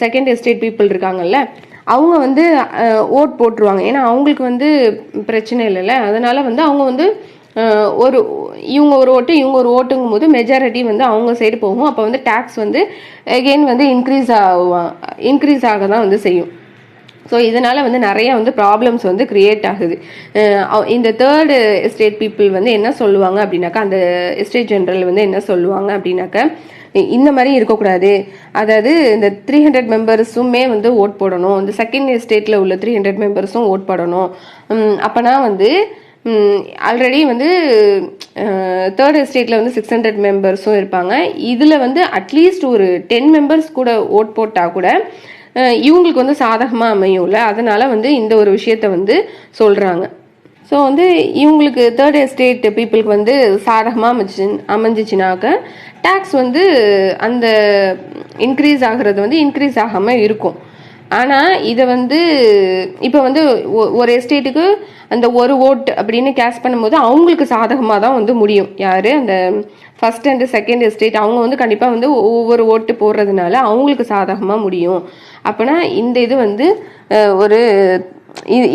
A: second estate people இருக்காங்கல்ல, அவங்க வந்து ஓட் போட்டுருவாங்க. ஏன்னா அவங்களுக்கு வந்து பிரச்சனை இல்லைல்ல. அதனால வந்து அவங்க வந்து இவங்க ஒரு ஓட்டு இவங்க ஒரு ஓட்டுங்கும் போது மெஜாரிட்டி வந்து அவங்க சைடு போகும். அப்போ வந்து டேக்ஸ் வந்து அகெயின் வந்து இன்க்ரீஸ் ஆக தான் வந்து செய்யும். ஸோ இதனால் வந்து நிறைய வந்து ப்ராப்ளம்ஸ் வந்து கிரியேட் ஆகுது. இந்த தேர்டு எஸ்டேட் பீப்புள் வந்து என்ன சொல்லுவாங்க அப்படின்னாக்கா, அந்த எஸ்டேட் ஜெனரல் வந்து என்ன சொல்லுவாங்க அப்படின்னாக்கா, இந்த மாதிரி இருக்கக்கூடாது. அதாவது இந்த 300 மெம்பர்ஸுமே வந்து ஓட் போடணும், இந்த செகண்ட் எஸ்டேட்டில் உள்ள 300 மெம்பர்ஸும் ஓட் போடணும். அப்போனா வந்து ஆல்ரெடி வந்து தேர்ட் எஸ்டேட்டில் வந்து 600 மெம்பர்ஸும் இருப்பாங்க. இதில் வந்து அட்லீஸ்ட் ஒரு 10 மெம்பர்ஸ் கூட ஓட் போட்டால் கூட இவங்களுக்கு வந்து சாதகமாக அமையும்ல. அதனால வந்து இந்த ஒரு விஷயத்த வந்து சொல்கிறாங்க. ஸோ வந்து இவங்களுக்கு தேர்ட் எஸ்டேட் பீப்புளுக்கு வந்து சாதகமாக அமைஞ்சிச்சுனாக்க டேக்ஸ் வந்து அந்த இன்க்ரீஸ் ஆகிறது வந்து இன்க்ரீஸ் ஆகாமல் இருக்கும். ஆனால் இதை வந்து இப்போ வந்து ஒரு எஸ்டேட்டுக்கு அந்த ஒரு ஓட் அப்படின்னு கேஷ் பண்ணும்போது அவங்களுக்கு சாதகமாக தான் வந்து முடியும். யார்? அந்த ஃபர்ஸ்ட் அண்ட் செகண்ட் எஸ்டேட் அவங்க வந்து கண்டிப்பாக வந்து ஒவ்வொரு ஓட்டு போடுறதுனால அவங்களுக்கு சாதகமாக முடியும். அப்போனா இந்த இது வந்து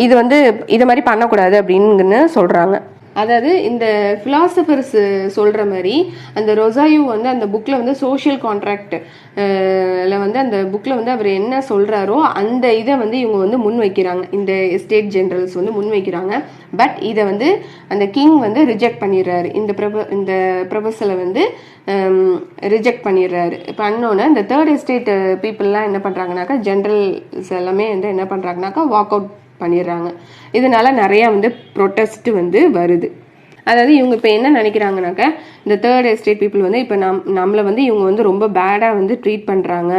A: இது வந்து இது மாதிரி பண்ணக்கூடாது அப்படின்னு சொல்கிறாங்க. அதாவது இந்த ஃபிலாசபர்ஸ் சொல்கிற மாதிரி அந்த ரொசாயு வந்து அந்த புக்கில் வந்து சோஷியல் கான்ட்ராக்டில் வந்து அந்த புக்கில் வந்து அவர் என்ன சொல்கிறாரோ அந்த இதை வந்து இவங்க வந்து முன் வைக்கிறாங்க. இந்த எஸ்டேட் ஜெனரல்ஸ் வந்து முன் வைக்கிறாங்க. பட் இதை வந்து அந்த கிங் வந்து ரிஜெக்ட் பண்ணிடுறாரு. இந்த ப்ரொபோசலை வந்து ரிஜெக்ட் பண்ணிடுறாரு. பண்ணோன்னே இந்த தேர்ட் எஸ்டேட் பீப்புளெலாம் என்ன பண்ணுறாங்கனாக்கா, ஜென்ரல்ஸ் எல்லாமே வந்து என்ன பண்ணுறாங்கனாக்கா வாக் அவுட் பண்ணிடுறாங்க. இதனால நிறைய வந்து ப்ரொட்டஸ்ட் வந்து வருது. அதாவது இவங்க இப்போ என்ன நினைக்கிறாங்கனாக்கா, இந்த தேர்ட் எஸ்டேட் பீப்புள் வந்து இப்போ நம்மளை வந்து இவங்க வந்து ரொம்ப பேடாக வந்து ட்ரீட் பண்ணுறாங்க.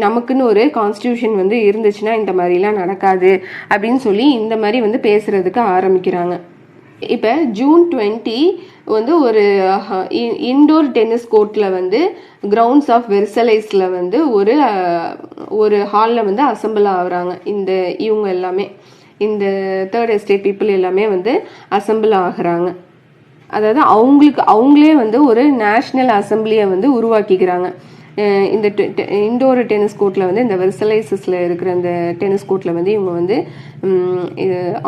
A: நமக்குன்னு ஒரு கான்ஸ்டியூஷன் வந்து இருந்துச்சுன்னா இந்த மாதிரிலாம் நடக்காது அப்படின்னு சொல்லி இந்த மாதிரி வந்து பேசுறதுக்கு ஆரம்பிக்கிறாங்க. இப்போ June 20 வந்து ஒரு இன்டோர் டென்னிஸ் கோர்ட்டில் வந்து கிரவுண்ட்ஸ் ஆஃப் வெர்சலைஸில் வந்து ஒரு ஹாலில் வந்து அசம்பிள் ஆகுறாங்க. இவங்க எல்லாமே இந்த தேர்ட் எஸ்டேட் பீப்புள் எல்லாமே வந்து அசம்பிள் ஆகுறாங்க. அதாவது அவங்களே வந்து ஒரு நேஷ்னல் அசம்பிளியை வந்து உருவாக்கிக்கிறாங்க. இந்த இண்டோர் டென்னிஸ் கோர்ட்டில் வந்து இந்த வெர்சலைஸில் இருக்கிற இந்த டென்னிஸ் கோர்ட்டில் வந்து இவங்க வந்து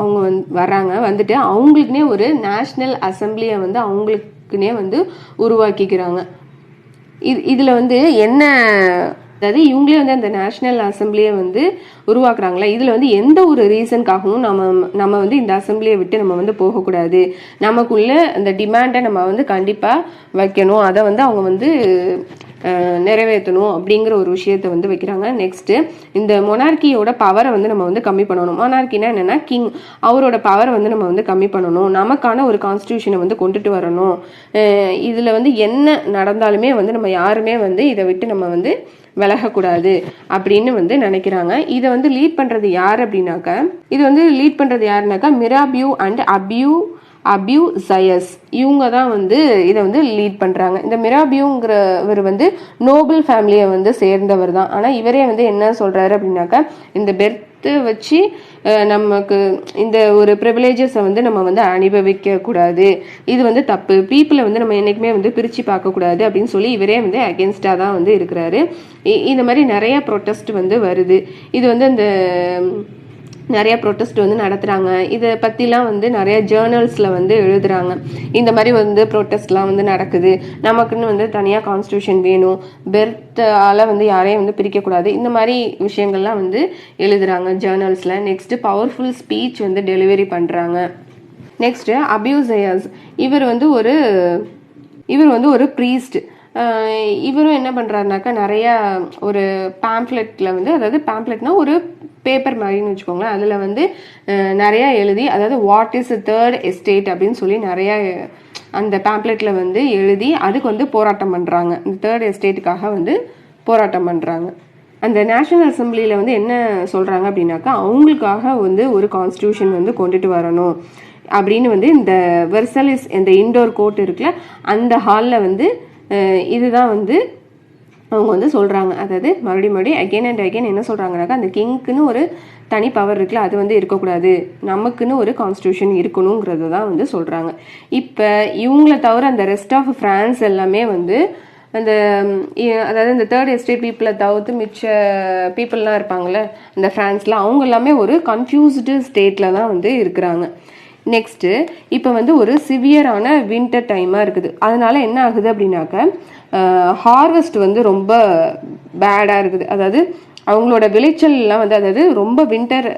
A: அவங்க வந்துட்டு அவங்களுக்குனே ஒரு நேஷ்னல் அசம்பிளியை வந்து அவங்களுக்குனே வந்து உருவாக்கிக்கிறாங்க. இதில் வந்து என்ன, அதாவது இவங்களே வந்து அந்த நேஷ்னல் அசம்பிளியை வந்து உருவாக்குறாங்களா, இதில் வந்து எந்த ஒரு ரீசனுக்காகவும் நம்ம வந்து இந்த அசம்பிளியை விட்டு நம்ம வந்து போகக்கூடாது, நமக்குள்ள அந்த டிமாண்டை நம்ம வந்து கண்டிப்பாக வைக்கணும், அதை வந்து அவங்க வந்து நிறைவேற்றணும் அப்படிங்கிற ஒரு விஷயத்தை வந்து வைக்கிறாங்க. நெக்ஸ்ட்டு இந்த மொனார்கியோட பவரை வந்து நம்ம வந்து கம்மி பண்ணணும். மொனார்கினா என்னென்னா கிங், அவரோட பவரை வந்து நம்ம வந்து கம்மி பண்ணணும், நமக்கான ஒரு கான்ஸ்டியூஷனை வந்து கொண்டுட்டு வரணும். இதில் வந்து என்ன நடந்தாலுமே வந்து நம்ம யாருமே வந்து இதை விட்டு நம்ம வந்து விலகக்கூடாது அப்படின்னு வந்து நினைக்கிறாங்க. இதை வந்து லீட் பண்ணுறது யார் அப்படின்னாக்கா, மிராபியூ அண்ட் அபியூ ஜயஸ், இவங்க தான் வந்து இதை வந்து லீட் பண்ணுறாங்க. இந்த மிராபியூங்கிறவர் வந்து நோபல் ஃபேமிலியை வந்து சேர்ந்தவர் தான். ஆனால் இவரே வந்து என்ன சொல்கிறாரு அப்படின்னாக்கா, இந்த பெர்த்தை வச்சு நமக்கு இந்த ஒரு ப்ரிவிலேஜஸை வந்து நம்ம வந்து அனுபவிக்க கூடாது, இது வந்து தப்பு, பீப்புளை வந்து நம்ம என்றைக்குமே வந்து பிரித்து பார்க்கக்கூடாது அப்படின்னு சொல்லி இவரே வந்து அகென்ஸ்டாக தான் வந்து இருக்கிறாரு. இந்த மாதிரி நிறைய ப்ரொட்டஸ்ட் வந்து வருது. இது வந்து அந்த நிறைய ப்ரொட்டஸ்ட் வந்து நடத்துகிறாங்க. இதை பற்றிலாம் வந்து நிறைய ஜேர்னல்ஸில் வந்து எழுதுகிறாங்க. இந்த மாதிரி வந்து ப்ரொட்டஸ்ட்லாம் வந்து நடக்குது, நமக்குன்னு வந்து தனியாக கான்ஸ்டியூஷன் வேணும், பெர்த்தால் வந்து யாரையும் வந்து பிரிக்கக்கூடாது, இந்த மாதிரி விஷயங்கள்லாம் வந்து எழுதுகிறாங்க ஜேர்னல்ஸில். நெக்ஸ்ட்டு பவர்ஃபுல் ஸ்பீச் வந்து டெலிவரி பண்ணுறாங்க. நெக்ஸ்ட் அபியூசையஸ், இவர் வந்து ஒரு ப்ரீஸ்ட். இவரும் என்ன பண்ணுறாருனாக்கா நிறையா ஒரு பேம்ப்ளெட்டில் வந்து, அதாவது பேம்ப்ளெட்னா ஒரு பேப்பர் மாதிரின்னு வச்சுக்கோங்களேன், அதில் வந்து நிறையா எழுதி, அதாவது வாட் இஸ் தேர்ட் எஸ்டேட் அப்படின்னு சொல்லி நிறையா அந்த பேம்ப்ளெட்டில் வந்து எழுதி அதுக்கு வந்து போராட்டம் பண்ணுறாங்க. இந்த தேர்ட் எஸ்டேட்டுக்காக வந்து போராட்டம் பண்ணுறாங்க. அந்த நேஷனல் அசம்பிளியில் வந்து என்ன சொல்கிறாங்க அப்படின்னாக்கா, அவங்களுக்காக வந்து ஒரு கான்ஸ்டியூஷன் வந்து கொண்டுட்டு வரணும் அப்படின்னு வந்து இந்த வெர்சலிஸ், இந்த இண்டோர் கோர்ட் இருக்குல்ல, அந்த ஹாலில் வந்து இதுதான் வந்து அவங்க வந்து சொல்கிறாங்க. அதாவது மறுபடியும் அகெயின் அண்ட் அகெயின் என்ன சொல்கிறாங்கனாக்கா, அந்த கிங்க்குன்னு ஒரு தனி பவர் இருக்குல்ல, அது வந்து இருக்கக்கூடாது, நமக்குன்னு ஒரு கான்ஸ்டியூஷன் இருக்கணுங்கிறது தான் வந்து சொல்கிறாங்க. இப்போ இவங்களை தவிர அந்த ரெஸ்ட் ஆஃப் ஃப்ரான்ஸ் எல்லாமே வந்து அந்த அதாவது இந்த தேர்ட் எஸ்டேட் பீப்புளை தவிர்த்து மிச்ச பீப்புளெலாம் இருப்பாங்கள்ல இந்த ஃப்ரான்ஸில், அவங்க எல்லாமே ஒரு கன்ஃபியூஸ்டு ஸ்டேட்டில் தான் வந்து இருக்கிறாங்க. நெக்ஸ்ட்டு இப்போ வந்து ஒரு சிவியரான வின்டர் டைமாக இருக்குது. அதனால என்ன ஆகுது அப்படின்னாக்க, ஹார்வெஸ்ட் வந்து ரொம்ப பேடாக இருக்குது. அதாவது அவங்களோட விளைச்சல்லாம் வந்து, அதாவது ரொம்ப வின்டர்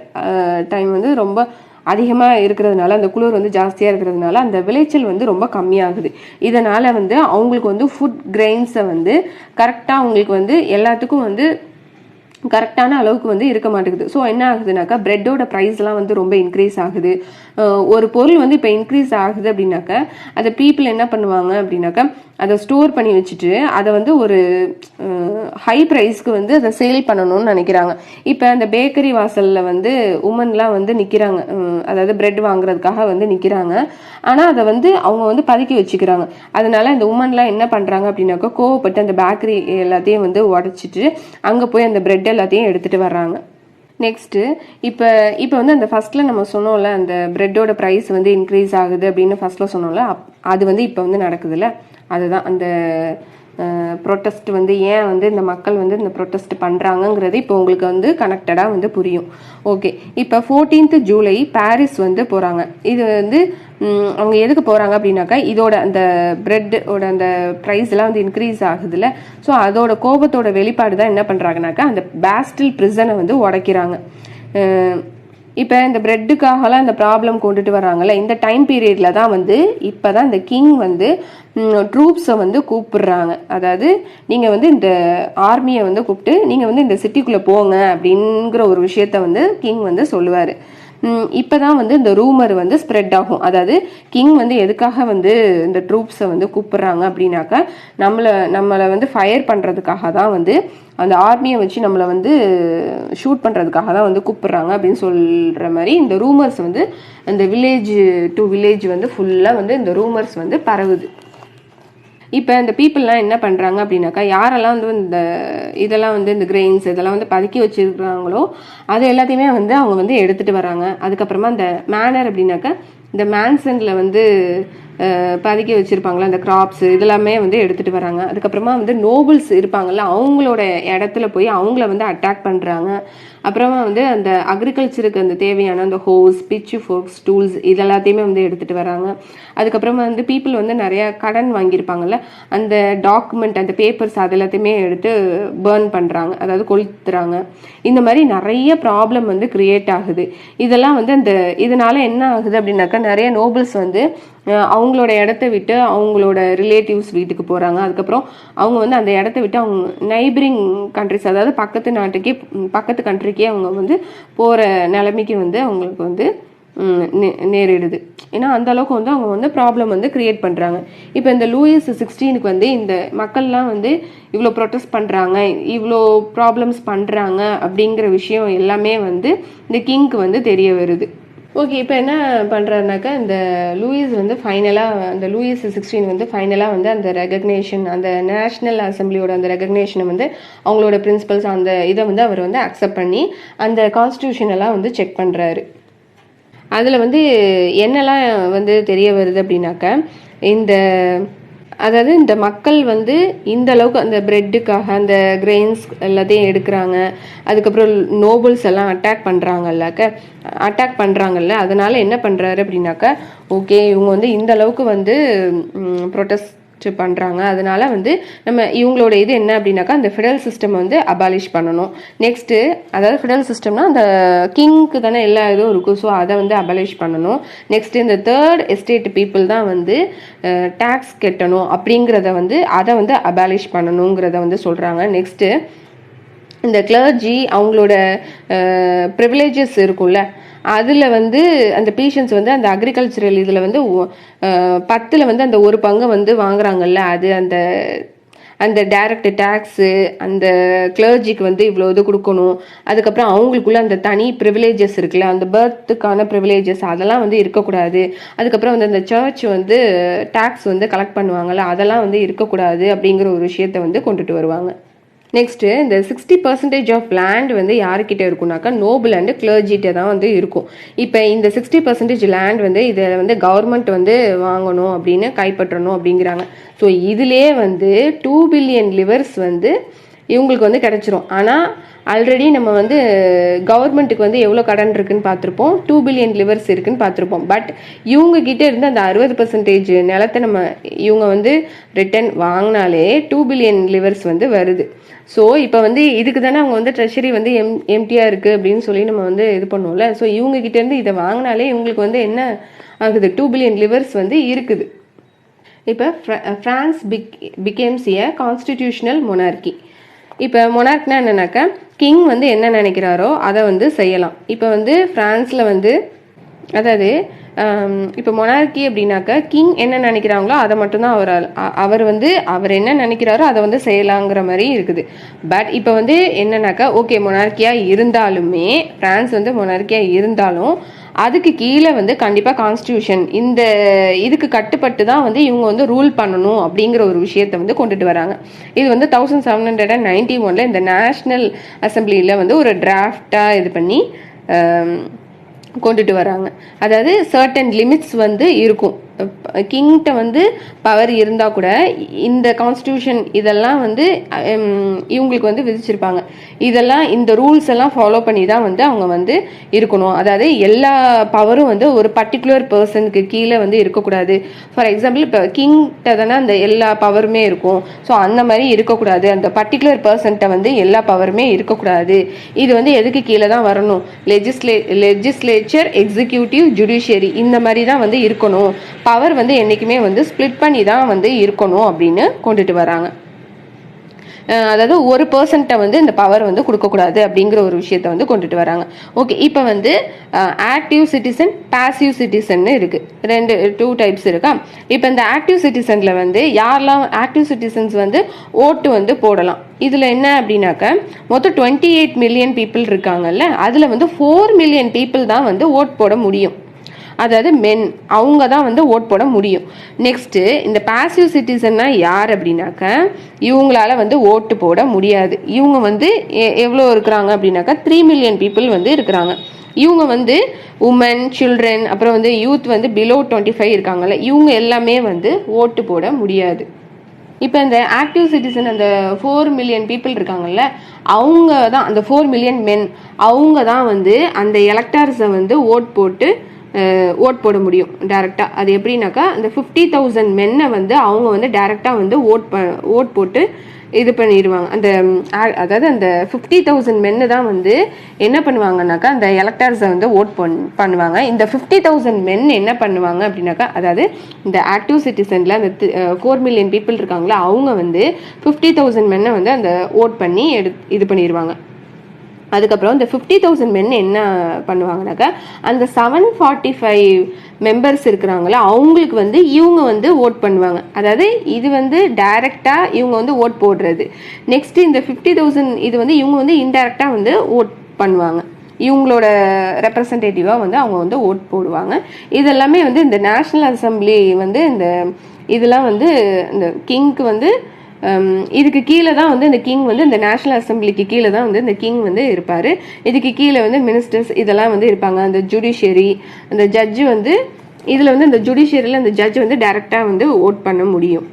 A: டைம் வந்து ரொம்ப அதிகமாக இருக்கிறதுனால, அந்த குளிர் வந்து ஜாஸ்தியாக இருக்கிறதுனால அந்த விளைச்சல் வந்து ரொம்ப கம்மியாகுது. இதனால் வந்து அவங்களுக்கு வந்து ஃபுட் கிரெயின்ஸை வந்து கரெக்டாக அவங்களுக்கு வந்து எல்லாத்துக்கும் வந்து கரெக்டான அளவுக்கு வந்து இருக்க மாட்டேங்குது. ஸோ என்ன ஆகுதுனாக்கா, பிரெட்டோட ப்ரைஸ்லாம் வந்து ரொம்ப இன்க்ரீஸ் ஆகுது. ஒரு பொருள் வந்து இப்போ இன்க்ரீஸ் ஆகுது அப்படின்னாக்கா, அதை பீப்புள் என்ன பண்ணுவாங்க அப்படின்னாக்கா, அதை ஸ்டோர் பண்ணி வச்சுட்டு அதை வந்து ஒரு ஹை ப்ரைஸ்க்கு வந்து அதை சேல் பண்ணணும்னு நினைக்கிறாங்க. இப்போ அந்த பேக்கரி வாசலில் வந்து உமன்லாம் வந்து நிற்கிறாங்க, அதாவது பிரெட் வாங்குறதுக்காக வந்து நிற்கிறாங்க. ஆனால் அதை வந்து அவங்க வந்து பதுக்கி வச்சுக்கிறாங்க. அதனால இந்த உமன்லாம் என்ன பண்ணுறாங்க அப்படின்னாக்கா, கோவப்பட்டு அந்த பேக்கரி எல்லாத்தையும் வந்து உடச்சிட்டு அங்கே போய் அந்த பிரெட் எல்லாத்தையும் எடுத்துகிட்டு வர்றாங்க. நெக்ஸ்ட்டு இப்போ வந்து அந்த ஃபர்ஸ்ட்டில் நம்ம சொன்னோம்ல, அந்த பிரெட்டோட ப்ரைஸ் வந்து இன்க்ரீஸ் ஆகுது அப்படின்னு ஃபர்ஸ்ட்டில் சொன்னோம்ல, அது வந்து இப்போ வந்து நடக்குதுல்ல, அதுதான் அந்த ப்ரொட்டஸ்ட் வந்து ஏன் வந்து இந்த மக்கள் வந்து இந்த ப்ரொட்டஸ்ட் பண்ணுறாங்கங்கிறது இப்போ உங்களுக்கு வந்து கனெக்டடாக வந்து புரியும். ஓகே, இப்போ 14th ஜூலை பாரிஸ் வந்து போகிறாங்க. இது வந்து அவங்க எதுக்கு போகிறாங்க அப்படின்னாக்கா, இதோட அந்த பிரெட்டோட அந்த ப்ரைஸ்லாம் வந்து இன்க்ரீஸ் ஆகுதுல்ல, ஸோ அதோட கோபத்தோட வெளிப்பாடு தான் என்ன பண்ணுறாங்கனாக்கா, அந்த பாஸ்டில் பிரிசனை வந்து உடைக்கிறாங்க. இப்போ இந்த பிரெட்டுக்காகலாம் இந்த ப்ராப்ளம் கொண்டுட்டு வராங்கல்ல, இந்த டைம் பீரியடில் தான் வந்து இப்போ தான் இந்த கிங் வந்து ட்ரூப்ஸை வந்து கூப்பிடுறாங்க. அதாவது நீங்கள் வந்து இந்த ஆர்மியை வந்து கூப்பிட்டு நீங்கள் வந்து இந்த சிட்டிக்குள்ளே போங்க அப்படிங்கிற ஒரு விஷயத்த வந்து கிங் வந்து சொல்லுவார். இப்போ தான் வந்து இந்த ரூமர் வந்து ஸ்ப்ரெட் ஆகும். அதாவது கிங் வந்து எதுக்காக வந்து இந்த ட்ரூப்ஸை வந்து கூப்பிடுறாங்க அப்படின்னாக்கா, நம்மளை வந்து ஃபயர் பண்ணுறதுக்காக தான் வந்து, அந்த ஆர்மியை வச்சு நம்மளை வந்து ஷூட் பண்ணுறதுக்காக தான் வந்து கூப்பிடுறாங்க அப்படின்னு சொல்கிற மாதிரி இந்த ரூமர்ஸ் வந்து அந்த வில்லேஜ் டு வில்லேஜ் வந்து ஃபுல்லாக வந்து இந்த ரூமர்ஸ் வந்து பரவுது. இப்போ இந்த பீப்புளெலாம் என்ன பண்ணுறாங்க அப்படின்னாக்கா, யாரெல்லாம் வந்து இதெல்லாம் வந்து இந்த கிரெயின்ஸ் இதெல்லாம் வந்து பதுக்கி வச்சுருக்காங்களோ அது எல்லாத்தையுமே வந்து அவங்க வந்து எடுத்துகிட்டு வராங்க. அதுக்கப்புறமா இந்த மேனர் அப்படின்னாக்கா, இந்த மேன்சனில் வந்து பதுக்கி வச்சுருப்பாங்களா அந்த கிராப்ஸ் இதெல்லாமே வந்து எடுத்துகிட்டு வராங்க. அதுக்கப்புறமா வந்து நோபல்ஸ் இருப்பாங்கள்ல, அவங்களோட இடத்துல போய் அவங்கள வந்து அட்டாக் பண்ணுறாங்க. அப்புறமா வந்து அந்த அக்ரிகல்ச்சருக்கு அந்த தேவையான அந்த ஹோஸ், பிச்சு ஃபோர்க்ஸ், டூல்ஸ் இதெல்லாத்தையுமே வந்து எடுத்துகிட்டு வராங்க. அதுக்கப்புறமா வந்து பீப்புள் வந்து நிறையா கடன் வாங்கியிருப்பாங்கல்ல, அந்த டாக்குமெண்ட் அந்த பேப்பர்ஸ் அது எல்லாத்தையுமே எடுத்து பேர்ன் பண்ணுறாங்க, அதாவது கொளுத்துறாங்க. இந்த மாதிரி நிறைய ப்ராப்ளம் வந்து கிரியேட் ஆகுது. இதெல்லாம் வந்து இதனால என்ன ஆகுது அப்படின்னாக்கா, நிறைய நோபல்ஸ் வந்து அவங்களோட இடத்த விட்டு அவங்களோட ரிலேட்டிவ்ஸ் வீட்டுக்கு போகிறாங்க. அதுக்கப்புறம் அவங்க வந்து அந்த இடத்த விட்டு அவங்க நெய்பரிங் கண்ட்ரிஸ், அதாவது பக்கத்து கண்ட்ரிக்கே அவங்க வந்து போகிற நிலைமைக்கு வந்து அவங்களுக்கு வந்து நேரிடுது. ஏன்னா அந்த அளவுக்கு வந்து அவங்க வந்து ப்ராப்ளம் வந்து கிரியேட் பண்ணுறாங்க. இப்போ இந்த லூயிஸ் 16 வந்து இந்த மக்கள்லாம் வந்து இவ்வளோ ப்ரொட்டஸ்ட் பண்ணுறாங்க, இவ்வளோ ப்ராப்ளம்ஸ் பண்ணுறாங்க அப்படிங்கிற விஷயம் எல்லாமே வந்து இந்த கிங்க்கு வந்து தெரிய வருது. ஓகே, இப்போ என்ன பண்ணுறாருனாக்கா, இந்த லூயிஸ் வந்து ஃபைனலாக அந்த லூயிஸ் 16 வந்து ஃபைனலாக வந்து அந்த ரெகக்னேஷன், அந்த நேஷ்னல் அசம்பிளியோட அந்த ரெகக்னேஷனை வந்து அவங்களோட பிரின்சிபல்ஸ் அந்த இதை வந்து அவர் வந்து அக்செப்ட் பண்ணி அந்த கான்ஸ்டியூஷன் எல்லாம் வந்து செக் பண்ணுறாரு. அதில் வந்து என்னெல்லாம் வந்து தெரிய வருது அப்படின்னாக்கா, அதாவது இந்த மக்கள் வந்து இந்த அளவுக்கு அந்த பிரெட்டுக்காக அந்த கிரெயின்ஸ் எல்லாத்தையும் எடுக்கிறாங்க. அதுக்கப்புறம் நோபல்ஸ் எல்லாம் அட்டாக் பண்ணுறாங்கல்ல, அதனால என்ன பண்ணுறாரு அப்படின்னாக்கா, ஓகே இவங்க வந்து இந்த அளவுக்கு வந்து ப்ரொட்டஸ்ட் பண்ணுறாங்க. அதனால வந்து நம்ம இவங்களோட இது என்ன அப்படின்னாக்கா அந்த ஃபெடரல் சிஸ்டம் வந்து அபாலிஷ் பண்ணணும். நெக்ஸ்ட்டு அதாவது ஃபெடரல் சிஸ்டம்னா அந்த கிங்க்கு தானே எல்லா இதுவும் இருக்கும், ஸோ அதை வந்து அபாலிஷ் பண்ணணும். நெக்ஸ்ட்டு இந்த தேர்ட் எஸ்டேட் பீப்புள் தான் வந்து டேக்ஸ் கட்டணும் அப்படிங்கிறத வந்து அதை வந்து அபாலிஷ் பண்ணணுங்கிறத வந்து சொல்கிறாங்க. நெக்ஸ்ட்டு இந்த கிளர்ஜி அவங்களோட ப்ரிவிலேஜஸ் இருக்கும்ல, அதில் வந்து அந்த பீஷன்ஸ் வந்து அந்த அக்ரிகல்ச்சரல் இதில் வந்து 10ல் வந்து அந்த ஒரு பங்கை வந்து வாங்குறாங்கல்ல, அது அந்த அந்த டைரக்ட் டேக்ஸு அந்த கிளர்ஜிக்கு வந்து இவ்வளோ இது கொடுக்கணும். அதுக்கப்புறம் அவங்களுக்குள்ள அந்த தனி ப்ரிவிலேஜஸ் இருக்குல்ல, அந்த பர்த்துக்கான ப்ரிவிலேஜஸ் அதெல்லாம் வந்து இருக்கக்கூடாது. அதுக்கப்புறம் வந்து அந்த சர்ச் வந்து டேக்ஸ் வந்து கலெக்ட் பண்ணுவாங்கல்ல, அதெல்லாம் வந்து இருக்கக்கூடாது அப்படிங்கிற ஒரு விஷயத்தை வந்து கொண்டுட்டு வருவாங்க. நெக்ஸ்ட்டு இந்த 60% ஆஃப் லேண்ட் வந்து யாருக்கிட்ட இருக்குனாக்கா நோபல் அண்ட் கிளர்ஜிட்ட தான் வந்து இருக்கும். இப்போ இந்த 60% லேண்ட் வந்து இதை வந்து கவர்மெண்ட் வந்து வாங்கணும் அப்படின்னு கைப்பற்றணும் அப்படிங்கிறாங்க. ஸோ இதிலே வந்து 2 பில்லியன் லிவர்ஸ் வந்து இவங்களுக்கு வந்து கிடைச்சிரும். ஆனால் ஆல்ரெடி நம்ம வந்து கவர்மெண்ட்டுக்கு வந்து எவ்வளோ கடன் இருக்குன்னு பார்த்துருப்போம், 2 பில்லியன் லிவர்ஸ் இருக்குன்னு பார்த்துருப்போம். பட் இவங்க கிட்ட இருந்து அந்த 60% நிலத்தை நம்ம இவங்க வந்து ரிட்டர்ன் வாங்கினாலே 2 பில்லியன் லிவர்ஸ் வந்து வருது. ஸோ இப்போ வந்து இதுக்கு தானே அவங்க வந்து ட்ரெஷரி வந்து எம்டியாக இருக்குது அப்படின்னு சொல்லி நம்ம வந்து இது பண்ணுவோம்ல. ஸோ இவங்க கிட்டேருந்து இதை வாங்கினாலே இவங்களுக்கு வந்து என்ன ஆகுது, 2 பில்லியன் லிவர்ஸ் வந்து இருக்குது. இப்போ ஃப்ரான்ஸ் பிகேம்ஸ் எ கான்ஸ்டிடியூஷனல் மொனார்கி. இப்போ மொனார்க்னா என்னன்னாக்கா கிங் வந்து என்ன நினைக்கிறாரோ அதை வந்து செய்யலாம். இப்போ வந்து ஃப்ரான்ஸில் வந்து அதாவது இப்போ மொனார்கி அப்படின்னாக்கா கிங் என்ன நினைக்கிறாங்களோ அதை மட்டும்தான் அவர் என்ன நினைக்கிறாரோ அதை வந்து செய்யலாங்கிற மாதிரி இருக்குது. பட் இப்போ வந்து என்னன்னாக்கா ஓகே மொனார்கியாக இருந்தாலுமே ஃப்ரான்ஸ் வந்து மொனார்கியாக இருந்தாலும் அதுக்கு கீழே வந்து கண்டிப்பாக கான்ஸ்டியூஷன் இந்த இதுக்கு கட்டுப்பட்டு தான் வந்து இவங்க வந்து ரூல் பண்ணணும் அப்படிங்கிற ஒரு விஷயத்தை வந்து கொண்டுட்டு வராங்க. இது வந்து 1791 இந்த நேஷ்னல் அசம்பிளியில் வந்து ஒரு டிராஃப்டாக இது பண்ணி கொண்டுட்டு வராங்க. அதாவது சர்டன் லிமிட்ஸ் வந்து இருக்கும். கிங்கிட்ட வந்து பவர் இருந்தால் கூட இந்த கான்ஸ்டியூஷன் இதெல்லாம் வந்து இவங்களுக்கு வந்து விதிச்சிருப்பாங்க. இதெல்லாம் இந்த ரூல்ஸ் எல்லாம் ஃபாலோ பண்ணி தான் வந்து அவங்க வந்து இருக்கணும். அதாவது எல்லா பவரும் வந்து ஒரு பர்டிகுலர் பர்சனுக்கு கீழே வந்து இருக்கக்கூடாது. ஃபார் எக்ஸாம்பிள் இப்போ கிங்கிட்ட தானே அந்த எல்லா பவருமே இருக்கும். ஸோ அந்த மாதிரி இருக்கக்கூடாது. அந்த பர்டிகுலர் பர்சன்ட்ட வந்து எல்லா பவருமே இருக்கக்கூடாது. இது வந்து எதுக்கு கீழே தான் வரணும், லெஜிஸ்லேச்சர், எக்ஸிக்யூட்டிவ், ஜுடிஷியரி இந்த மாதிரி தான் வந்து இருக்கணும். பவர் வந்து என்றைக்குமே வந்து ஸ்பிளிட் பண்ணி தான் வந்து இருக்கணும் அப்படின்னு கொண்டுட்டு வராங்க. அதாவது ஒரு பர்சன்ட்டை வந்து இந்த பவர் வந்து கொடுக்கக்கூடாது அப்படிங்கிற ஒரு விஷயத்தை வந்து கொண்டுட்டு வராங்க. ஓகே, இப்போ வந்து ஆக்டிவ் சிட்டிசன், பாசிவ் சிட்டிசன் இருக்கு, 2 டைப்ஸ் இருக்கா. இப்போ இந்த ஆக்டிவ் சிட்டிசன்ல வந்து யாரெல்லாம் ஆக்டிவ் சிட்டிசன்ஸ் வந்து ஓட்டு வந்து போடலாம். இதில் என்ன அப்படின்னாக்க மொத்தம் 28 மில்லியன் பீப்புள் இருக்காங்கல்ல, அதில் வந்து 4 மில்லியன் பீப்புள் தான் வந்து ஓட் போட முடியும். அதாவது மென் அவங்க தான் வந்து ஓட் போட முடியும். நெக்ஸ்ட்டு இந்த பாசிவ் சிட்டிசன்னா யார் அப்படின்னாக்க இவங்களால வந்து ஓட்டு போட முடியாது. இவங்க வந்து எவ்வளோ இருக்கிறாங்க அப்படின்னாக்கா 3 மில்லியன் பீப்புள் வந்து இருக்கிறாங்க. இவங்க வந்து உமன், சில்ட்ரன், அப்புறம் வந்து யூத் வந்து பிலோ 25 இருக்காங்கல்ல, இவங்க எல்லாமே வந்து ஓட்டு போட முடியாது. இப்போ இந்த ஆக்டிவ் சிட்டிசன் அந்த 4 மில்லியன் பீப்புள் இருக்காங்கல்ல, அவங்க தான் அந்த 4 மில்லியன் மென் அவங்க தான் வந்து அந்த எலக்டர்ஸை வந்து ஓட் போட முடியும் டைரெக்டாக. அது எப்படின்னாக்கா அந்த 50,000 மென்னை வந்து அவங்க வந்து டைரெக்டாக வந்து ஓட் போட்டு இது பண்ணிடுவாங்க. அதாவது அந்த 50,000 மென்னு தான் வந்து என்ன பண்ணுவாங்கன்னாக்கா அந்த எலக்டர்ஸை வந்து ஓட் பண்ணுவாங்க. இந்த 50,000 மென் என்ன பண்ணுவாங்க அப்படின்னாக்கா அதாவது இந்த ஆக்டிவ் சிட்டிசனில் அந்த 4 மில்லியன் பீப்புள் இருக்காங்களா, அவங்க வந்து 50,000 மென்னை வந்து அந்த ஓட் பண்ணி இது பண்ணிடுவாங்க. அதுக்கப்புறம் இந்த 50,000 மென் என்ன பண்ணுவாங்கனாக்கா அந்த 745 மெம்பர்ஸ் இருக்கிறாங்களா அவங்களுக்கு வந்து இவங்க வந்து ஓட் பண்ணுவாங்க. அதாவது இது வந்து டைரக்டாக இவங்க வந்து ஓட் போடுறது. நெக்ஸ்ட் இந்த 50,000 இது வந்து இவங்க வந்து இன்டைரக்டாக வந்து ஓட் பண்ணுவாங்க. இவங்களோட ரெப்ரசன்டேட்டிவாக வந்து அவங்க வந்து ஓட் போடுவாங்க. இதெல்லாமே வந்து இந்த நேஷ்னல் அசம்பிளி வந்து இதெல்லாம் வந்து இந்த கிங்க்கு வந்து இதுக்கு கீழே தான் வந்து இந்த கிங் வந்து இந்த நேஷனல் அசம்பிளிக்கு கீழே தான் வந்து இந்த கிங் வந்து இருப்பார். இதுக்கு கீழே வந்து மினிஸ்டர்ஸ் இதெல்லாம் வந்து இருப்பாங்க. அந்த ஜுடிஷியரி, அந்த ஜட்ஜு வந்து இதில் வந்து இந்த ஜுடிஷியரியில் அந்த ஜட்ஜ் வந்து டைரெக்டாக வந்து ஓட் பண்ண முடியும்.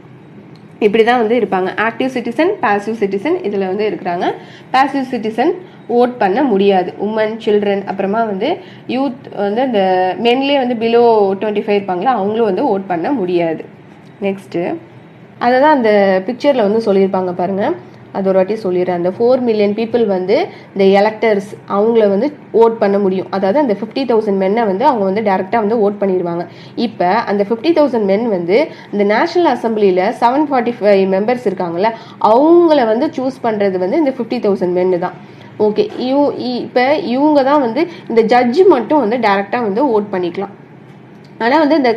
A: இப்படி தான் வந்து இருப்பாங்க. ஆக்டிவ் சிட்டிசன், பாசிவ் சிட்டிசன் இதில் வந்து இருக்கிறாங்க. பாசிவ் சிட்டிசன் ஓட் பண்ண முடியாது. உமன், சில்ட்ரன், அப்புறமா வந்து யூத் வந்து அந்த மென்லேயே வந்து பிலோ 25 இருப்பாங்களா அவங்களும் வந்து ஓட் பண்ண முடியாது. நெக்ஸ்ட்டு அதை தான் அந்த பிக்சரில் வந்து சொல்லியிருப்பாங்க பாருங்கள். அது ஒரு வாட்டி சொல்லிடுறேன். அந்த 4 மில்லியன் பீப்புள் வந்து இந்த எலக்டர்ஸ் அவங்கள வந்து ஓட் பண்ண முடியும். அதாவது அந்த 50,000 மென்னை வந்து அவங்க வந்து டேரெக்டாக வந்து ஓட் பண்ணிடுவாங்க. இப்போ அந்த 50,000 மென் வந்து இந்த நேஷனல் அசம்பிளியில் 745 மெம்பர்ஸ் இருக்காங்கல்ல, அவங்கள வந்து சூஸ் பண்ணுறது வந்து இந்த 50,000 மென்னு தான். ஓகே, இப்போ இவங்க தான் வந்து இந்த ஜட்ஜு மட்டும் வந்து டேரெக்டாக வந்து ஓட் பண்ணிக்கலாம். ஆனால் வந்து இந்த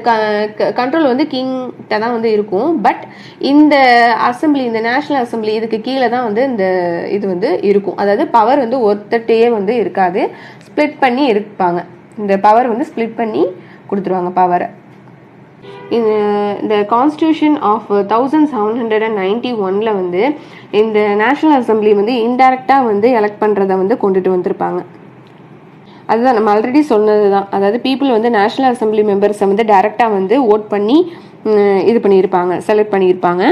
A: கண்ட்ரோல் வந்து கிங்கிட்ட தான் வந்து இருக்கும். பட் இந்த அசம்பிளி, இந்த நேஷனல் அசம்பிளி இதுக்கு கீழே தான் வந்து இந்த இது வந்து இருக்கும். அதாவது பவர் வந்து ஒருத்தட்டையே வந்து இருக்காது, ஸ்ப்ளிட் பண்ணி இருப்பாங்க. இந்த பவர் வந்து ஸ்ப்ளிட் பண்ணி கொடுத்துருவாங்க பவரை. இந்த கான்ஸ்டியூஷன் ஆஃப் 1791 வந்து இந்த நேஷனல் அசம்பிளி வந்து இன்டைரக்டாக வந்து எலெக்ட் பண்ணுறதை வந்து கொண்டுட்டு வந்திருப்பாங்க. அதுதான் நம்ம ஆல்ரெடி சொன்னது தான். அதாவது பீப்புள் வந்து நேஷனல் அசம்பிளி மெம்பர்ஸை வந்து டைரெக்டாக வந்து ஓட் பண்ணி இது பண்ணியிருப்பாங்க, செலக்ட் பண்ணியிருப்பாங்க.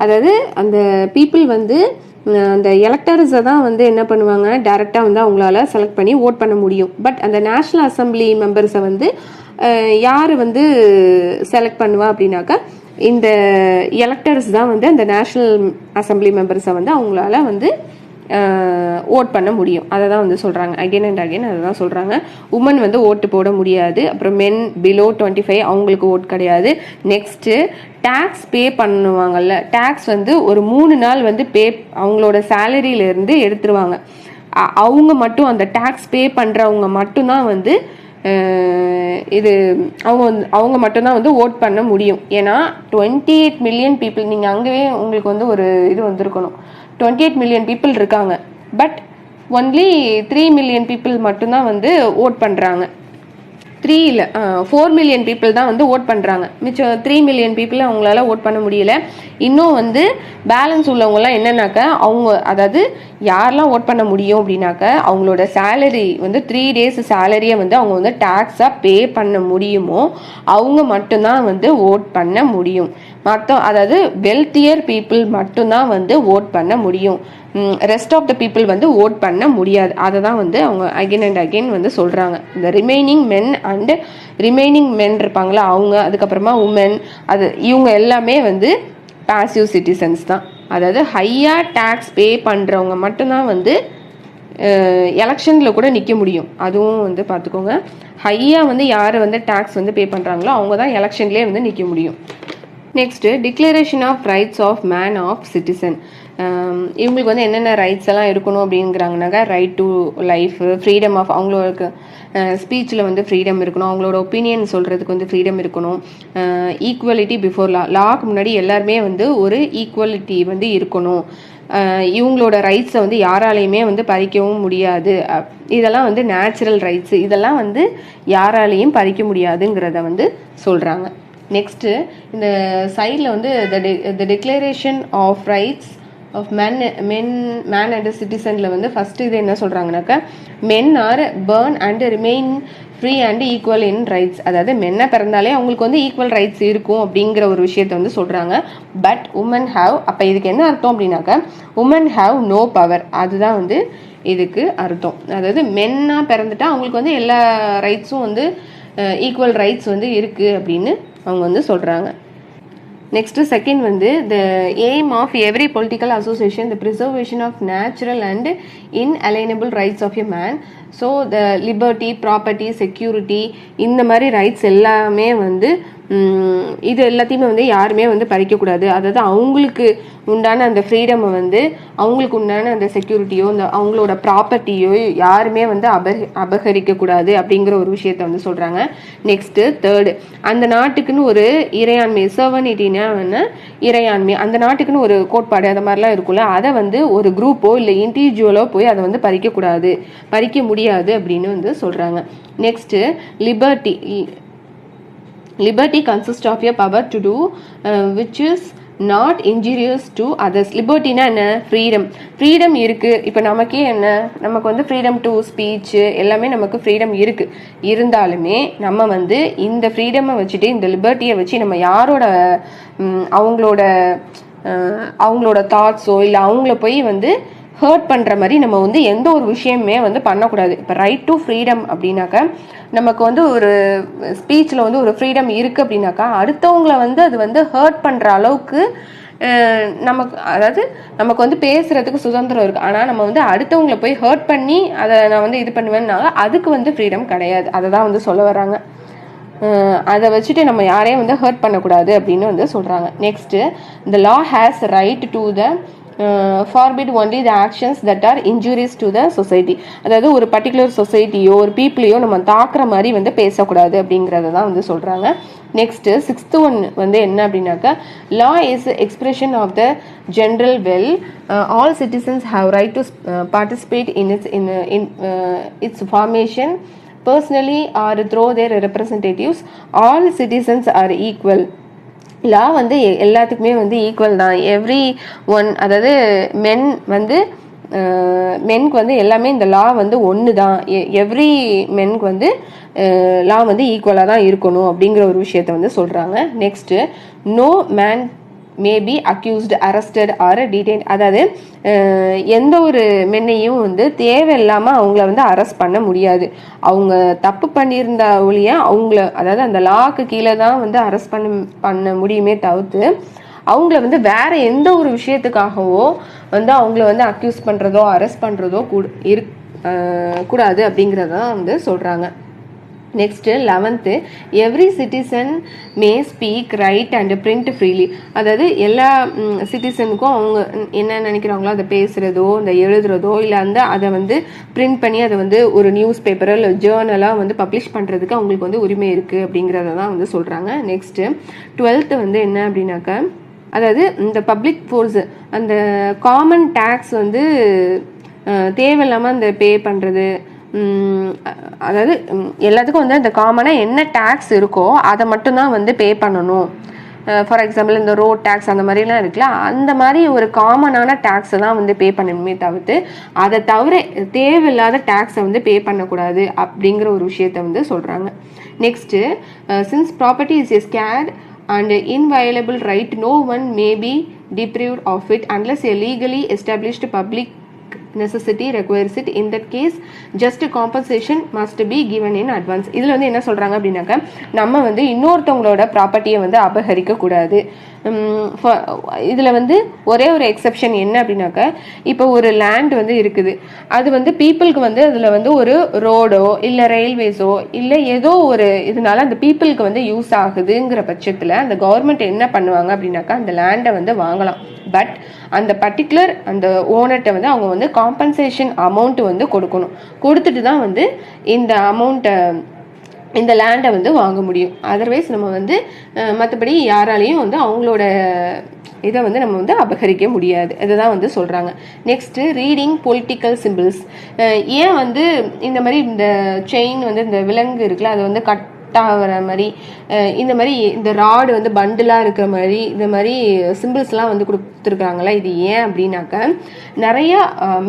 A: அதாவது அந்த பீப்புள் வந்து அந்த எலக்டர்ஸை தான் வந்து என்ன பண்ணுவாங்க, டைரெக்டாக வந்து அவங்களால செலக்ட் பண்ணி ஓட் பண்ண முடியும். பட் அந்த நேஷ்னல் அசம்பிளி மெம்பர்ஸை வந்து யார் வந்து செலக்ட் பண்ணுவா அப்படின்னாக்கா, இந்த எலக்டர்ஸ் தான் வந்து அந்த நேஷ்னல் அசம்பிளி மெம்பர்ஸை வந்து அவங்களால வந்து ஓட் பண்ண முடியும். அதை தான் வந்து சொல்கிறாங்க, அகெயின் அண்ட் அகெயின் அதை தான் சொல்கிறாங்க. உமன் வந்து ஓட்டு போட முடியாது. அப்புறம் மென் பிலோ 25 அவங்களுக்கு ஓட் கிடையாது. நெக்ஸ்ட்டு டேக்ஸ் பே பண்ணுவாங்கல்ல, டேக்ஸ் வந்து ஒரு 3 நாள் வந்து அவங்களோட சேலரியிலேருந்து எடுத்துருவாங்க. அவங்க மட்டும் அந்த டேக்ஸ் பே பண்ணுறவங்க மட்டும்தான் வந்து இது அவங்க மட்டும்தான் வந்து ஓட் பண்ண முடியும். ஏன்னா 28 மில்லியன் பீப்புள், நீங்கள் அங்கேயே உங்களுக்கு வந்து ஒரு இது வந்திருக்கணும், 28 மில்லியன் பீப்புள் இருக்காங்க. பட் ஒன்லி 3 மில்லியன் பீப்புள் மட்டும்தான் வந்து ஓட் பண்ணுறாங்க. 4 மில்லியன் பீப்புள் தான் வந்து ஓட் பண்ணுறாங்க. மிச்சம் 3 மில்லியன் பீப்புள் அவங்களால ஓட் பண்ண முடியல. இன்னும் வந்து பேலன்ஸ் உள்ளவங்கலாம் என்னன்னாக்கா, அவங்க அதாவது யாரெல்லாம் ஓட் பண்ண முடியும் அப்படின்னாக்க, அவங்களோட சேலரி வந்து 3 days சேலரியை வந்து அவங்க வந்து டேக்ஸாக பே பண்ண முடியுமோ அவங்க மட்டும்தான் வந்து ஓட் பண்ண முடியும். அதாவது வெல்த்தியர் பீப்புள் மட்டும்தான் வந்து ஓட் பண்ண முடியும். ரெஸ்ட் ஆஃப் த பீப்புள் வந்து ஓட் பண்ண முடியாது. அதை தான் வந்து அவங்க அகெயின் அண்ட் அகெயின் வந்து சொல்கிறாங்க. இந்த ரிமைனிங் மென் இருப்பாங்களா அவங்க, அதுக்கப்புறமா உமன், இவங்க எல்லாமே வந்து பாசிவ் சிட்டிசன்ஸ் தான். அதாவது ஹையாக டேக்ஸ் பே பண்ணுறவங்க மட்டும்தான் வந்து எலெக்ஷனில் கூட நிற்க முடியும். அதுவும் வந்து பார்த்துக்கோங்க, ஹையாக வந்து யார் வந்து டேக்ஸ் வந்து பே பண்ணுறாங்களோ அவங்க தான் எலெக்ஷன்லேயே வந்து நிற்க முடியும். Next declaration of rights of man of citizen. இவங்களுக்கு வந்து என்னென்ன ரைட்ஸ் எல்லாம் இருக்கணும் அப்படிங்கிறாங்கனாக்கா, right to life, freedom of, அவங்களுக்கு ஸ்பீச்சில் வந்து ஃப்ரீடம் இருக்கணும், அவங்களோட ஒப்பீனியன் சொல்கிறதுக்கு வந்து ஃப்ரீடம் இருக்கணும், ஈக்குவலிட்டி பிஃபோர் லாக்கு முன்னாடி எல்லாருமே வந்து ஒரு ஈக்குவலிட்டி வந்து இருக்கணும், இவங்களோட ரைட்ஸை வந்து யாராலையுமே வந்து பறிக்கவும் முடியாது, இதெல்லாம் வந்து நேச்சுரல் ரைட்ஸு, இதெல்லாம் வந்து யாராலையும் பறிக்க முடியாதுங்கிறத வந்து சொல்கிறாங்க. நெக்ஸ்ட்டு இந்த சைடில் வந்து the declaration of rights of man and சிட்டிசனில் வந்து ஃபஸ்ட்டு இது என்ன சொல்கிறாங்கனாக்கா, men are born and remain free and equal in rights. அதாவது மென்னை பிறந்தாலே அவங்களுக்கு வந்து ஈக்குவல் ரைட்ஸ் இருக்கும் அப்படிங்கிற ஒரு விஷயத்தை வந்து சொல்கிறாங்க. பட் உமன் ஹாவ், அப்போ இதுக்கு என்ன அர்த்தம் அப்படின்னாக்கா, உமன் ஹாவ் நோ பவர், அதுதான் வந்து இதுக்கு அர்த்தம். அதாவது மென்னாக பிறந்துட்டா அவங்களுக்கு வந்து எல்லா ரைட்ஸும் வந்து ஈக்குவல் ரைட்ஸ் வந்து இருக்குது அப்படின்னு அவங்க வந்து சொல்கிறாங்க. நெக்ஸ்ட்டு செகண்ட் வந்து the aim of every political association the preservation of natural and inalienable rights of a man. So the liberty, property, security, இந்த மாதிரி ரைட்ஸ் எல்லாமே வந்து இது எல்லாத்தையுமே வந்து யாருமே வந்து பறிக்கக்கூடாது. அதாவது அவங்களுக்கு உண்டான அந்த ஃப்ரீடமை வந்து, அவங்களுக்கு உண்டான அந்த செக்யூரிட்டியோ இந்த அவங்களோட ப்ராப்பர்ட்டியோ யாருமே வந்து அபகரிக்கக்கூடாது அப்படிங்கிற ஒரு விஷயத்த வந்து சொல்கிறாங்க. நெக்ஸ்ட்டு தேர்டு, அந்த நாட்டுக்குன்னு ஒரு இறையாண்மை, சர்வனிட்டினா இறையாண்மை, அந்த நாட்டுக்குன்னு ஒரு கோட்பாடு அந்த மாதிரிலாம் இருக்கும்ல, அதை வந்து ஒரு குரூப்போ இல்லை இண்டிவிஜுவலோ போய் அதை வந்து பறிக்க முடியாது அப்படின்னு வந்து சொல்கிறாங்க. Next liberty consist of a power to do which is not injurious to others. லிபர்ட்டினா என்ன? ஃப்ரீடம் இருக்குது. இப்போ நமக்கே என்ன, நமக்கு வந்து ஃப்ரீடம் டு ஸ்பீச்சு எல்லாமே நமக்கு ஃப்ரீடம் இருக்குது. இருந்தாலுமே நம்ம வந்து இந்த ஃப்ரீடமை வச்சுட்டு, இந்த லிபர்ட்டியை வச்சு நம்ம யாரோட அவங்களோட தாட்ஸோ இல்லை அவங்கள போய் வந்து ஹர்ட் பண்ணுற மாதிரி நம்ம வந்து எந்த ஒரு விஷயமே வந்து பண்ணக்கூடாது. இப்போ ரைட் டு ஃப்ரீடம் அப்படின்னாக்கா நமக்கு வந்து ஒரு ஸ்பீச்சில் வந்து ஒரு ஃப்ரீடம் இருக்குது அப்படின்னாக்கா அடுத்தவங்களை வந்து அது வந்து ஹர்ட் பண்ணுற அளவுக்கு நமக்கு, அதாவது நமக்கு வந்து பேசுறதுக்கு சுதந்திரம் இருக்குது. ஆனால் நம்ம வந்து அடுத்தவங்களை போய் ஹர்ட் பண்ணி அதை நான் வந்து இது பண்ணுவேன்னால அதுக்கு வந்து ஃப்ரீடம் கிடையாது. அதை தான் வந்து சொல்ல வராங்க. அதை வச்சுட்டு நம்ம யாரையும் வந்து ஹர்ட் பண்ணக்கூடாது அப்படின்னு வந்து சொல்கிறாங்க. Next, the law has right to the forbid only the actions that are injurious to the society. அதாவது ஒரு பர்டிகுலர் சொசைட்டியோ ஒரு பீப்புளையோ நம்ம தாக்குற மாதிரி வந்து பேசக்கூடாது அப்படிங்கிறத தான் வந்து சொல்கிறாங்க. நெக்ஸ்ட்டு 6th ஒன் வந்து என்ன அப்படின்னாக்கா, law is expression of the general will. All citizens have right to participate in its formation personally or through their representatives. All citizens are equal. Law வந்து எல்லாத்துக்குமே வந்து ஈக்குவல் தான். எவ்ரி ஒன், அதாவது மென் வந்து மென்க்கு வந்து எல்லாமே இந்த லா வந்து ஒன்று தான். எவ்ரி மென்க்கு வந்து லா வந்து ஈக்குவலாக தான் இருக்கணும் அப்படிங்கிற ஒரு விஷயத்த வந்து சொல்கிறாங்க. Next, no man may be accused, arrested or detained. அதாவது எந்த ஒரு மென்னையும் வந்து தேவையில்லாமல் அவங்கள வந்து அரெஸ்ட் பண்ண முடியாது. அவங்க தப்பு பண்ணியிருந்தா ஒழிய அவங்கள, அதாவது அந்த லாக்கு கீழே தான் வந்து அரெஸ்ட் பண்ண முடியுமே தவிர்த்து அவங்கள வந்து வேற எந்த ஒரு விஷயத்துக்காகவோ வந்து அவங்கள வந்து அக்யூஸ் பண்ணுறதோ அரெஸ்ட் பண்ணுறதோ கூடாது அப்படிங்கிறதான் வந்து சொல்கிறாங்க. Next 11th, every citizen May speak, right and print freely. அதாவது எல்லா சிட்டிசனுக்கும் அவங்க என்ன நினைக்கிறாங்களோ அதை பேசுகிறதோ இந்த எழுதுறதோ இல்லை அதை வந்து பிரிண்ட் பண்ணி அதை வந்து ஒரு நியூஸ் பேப்பரோ இல்லை ஜேர்னலாக வந்து பப்ளிஷ் பண்ணுறதுக்கு அவங்களுக்கு வந்து உரிமை இருக்குது அப்படிங்கிறத தான் வந்து சொல்கிறாங்க. நெக்ஸ்ட்டு 12th வந்து என்ன அப்படின்னாக்கா, அதாவது இந்த பப்ளிக் ஃபோர்ஸு அந்த காமன் டேக்ஸ் வந்து தேவையில்லாமல் அந்த பே பண்ணுறது, அதாவது எல்லாத்துக்கும் வந்து அந்த காமனாக என்ன டேக்ஸ் இருக்கோ அதை மட்டும்தான் வந்து பே பண்ணணும். ஃபார் எக்ஸாம்பிள் இந்த ரோட் டேக்ஸ் அந்த மாதிரிலாம் இருக்குல்ல, அந்த மாதிரி ஒரு காமனான டேக்ஸை தான் வந்து பே பண்ணணுமே தவிர்த்து அதை தவிர தேவையில்லாத டேக்ஸை வந்து பே பண்ணக்கூடாது அப்படிங்கிற ஒரு விஷயத்த வந்து சொல்கிறாங்க. Next, since property is a sacred and inviolable right, no one may be deprived of it unless a legally established public necessity requires it. In that case just compensation must be given in advance. இதில் வந்து என்ன சொல்கிறாங்க அப்படின்னாக்கா, நம்ம வந்து இன்னொருத்தவங்களோட ப்ராப்பர்ட்டியை வந்து அபகரிக்க கூடாது. இதில் வந்து ஒரே ஒரு எக்ஸப்ஷன் என்ன அப்படின்னாக்கா, இப்போ ஒரு லேண்ட் வந்து இருக்குது, அது வந்து பீப்புளுக்கு வந்து அதில் வந்து ஒரு ரோடோ இல்லை ரயில்வேஸோ இல்லை ஏதோ ஒரு இதனால அந்த பீப்புளுக்கு வந்து யூஸ் ஆகுதுங்கிற பட்சத்தில் அந்த கவர்மெண்ட் என்ன பண்ணுவாங்க அப்படின்னாக்கா அந்த லேண்டை வந்து வாங்கலாம். பட் அந்த பர்டிகுலர் அந்த ஓனர்கிட்ட வந்து அவங்க வந்து காம்பன்சேஷன் அமௌண்ட் வந்து கொடுக்கணும். கொடுத்துட்டு தான் வந்து இந்த அமௌண்ட்டை இந்த லேண்டை வந்து வாங்க முடியும். அதர்வைஸ் நம்ம வந்து மற்றபடி யாராலையும் வந்து அவங்களோட இதை வந்து நம்ம வந்து அபகரிக்க முடியாது. இதுதான் வந்து சொல்கிறாங்க. Next, reading political symbols. ஏன் வந்து இந்த மாதிரி இந்த செயின் வந்து இந்த விலங்கு இருக்குல்ல அது வந்து ஆகிற மாதிரி இந்த மாதிரி இந்த ராடு வந்து பண்டிலாக இருக்கிற மாதிரி இந்த மாதிரி சிம்பிள்ஸ்லாம் வந்து கொடுத்துருக்காங்களா, இது ஏன் அப்படின்னாக்க நிறைய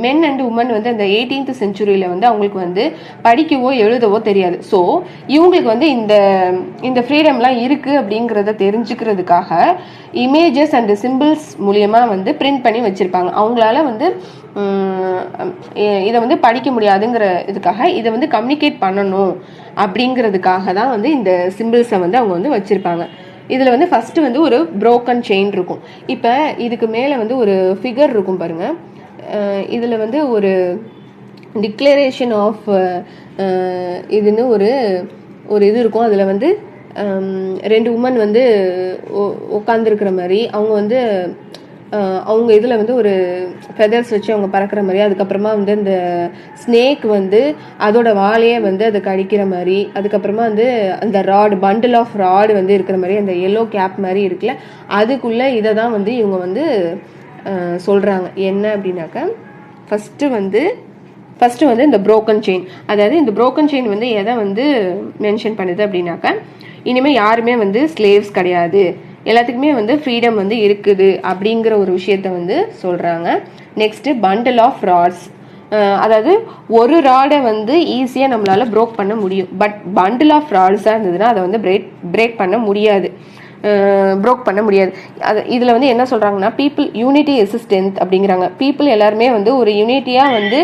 A: மென் அண்ட் உமன் வந்து அந்த 18th century வந்து அவங்களுக்கு வந்து படிக்கவோ எழுதவோ தெரியாது. ஸோ இவங்களுக்கு வந்து இந்த ஃப்ரீடம்லாம் இருக்குது அப்படிங்கிறத தெரிஞ்சுக்கிறதுக்காக இமேஜஸ் அண்ட் சிம்பிள்ஸ் மூலியமாக வந்து பிரிண்ட் பண்ணி வச்சுருப்பாங்க. அவங்களால வந்து இதை வந்து படிக்க முடியாதுங்கிற இதுக்காக இதை வந்து கம்யூனிகேட் பண்ணணும் அப்படிங்கிறதுக்காக தான் வந்து இந்த சிம்பிள்ஸை வந்து அவங்க வந்து வச்சுருப்பாங்க. இதில் வந்து ஃபஸ்ட்டு வந்து ஒரு ப்ரோக்கன் செயின் இருக்கும். இப்போ இதுக்கு மேலே வந்து ஒரு ஃபிகர் இருக்கும் பாருங்கள். இதில் வந்து ஒரு டிக்ளரேஷன் ஆஃப் இதுன்னு ஒரு இது இருக்கும். அதில் வந்து 2 உமன் வந்து உட்காந்துருக்கிற மாதிரி அவங்க வந்து அவங்க இதில் வந்து ஒரு ஃபெதர்ஸ் வச்சு அவங்க பறக்கிற மாதிரி, அதுக்கப்புறமா வந்து இந்த ஸ்னேக் வந்து அதோட வாழையே வந்து அதை கடிக்கிற மாதிரி, அதுக்கப்புறமா வந்து அந்த ராடு பண்டில் ஆஃப் ராடு வந்து இருக்கிற மாதிரி அந்த எல்லோ கேப் மாதிரி இருக்குல்ல, அதுக்குள்ளே இதை தான் வந்து இவங்க வந்து சொல்கிறாங்க. என்ன அப்படின்னாக்கா ஃபஸ்ட்டு வந்து இந்த ப்ரோக்கன் செயின், அதாவது இந்த ப்ரோக்கன் செயின் வந்து எதை வந்து மென்ஷன் பண்ணுது அப்படின்னாக்கா, இனிமேல் யாருமே வந்து ஸ்லேவ்ஸ் கிடையாது, எல்லாத்துக்குமே வந்து ஃப்ரீடம் வந்து இருக்குது அப்படிங்கிற ஒரு விஷயத்த வந்து சொல்கிறாங்க. Next, bundle of rods. அதாவது ஒரு ராடை வந்து ஈஸியாக நம்மளால் ப்ரோக் பண்ண முடியும். பட் பண்டில் ஆஃப் ராட்ஸாக இருந்ததுன்னா அதை வந்து பிரேக் பண்ண முடியாது. ப்ரோக் பண்ண முடியாது. அது இதில் வந்து என்ன சொல்கிறாங்கன்னா பீப்புள் யூனிட்டி இஸ் ஸ்ட்ரென்த் அப்படிங்கிறாங்க. பீப்புள் எல்லாருமே வந்து ஒரு யூனிட்டியாக வந்து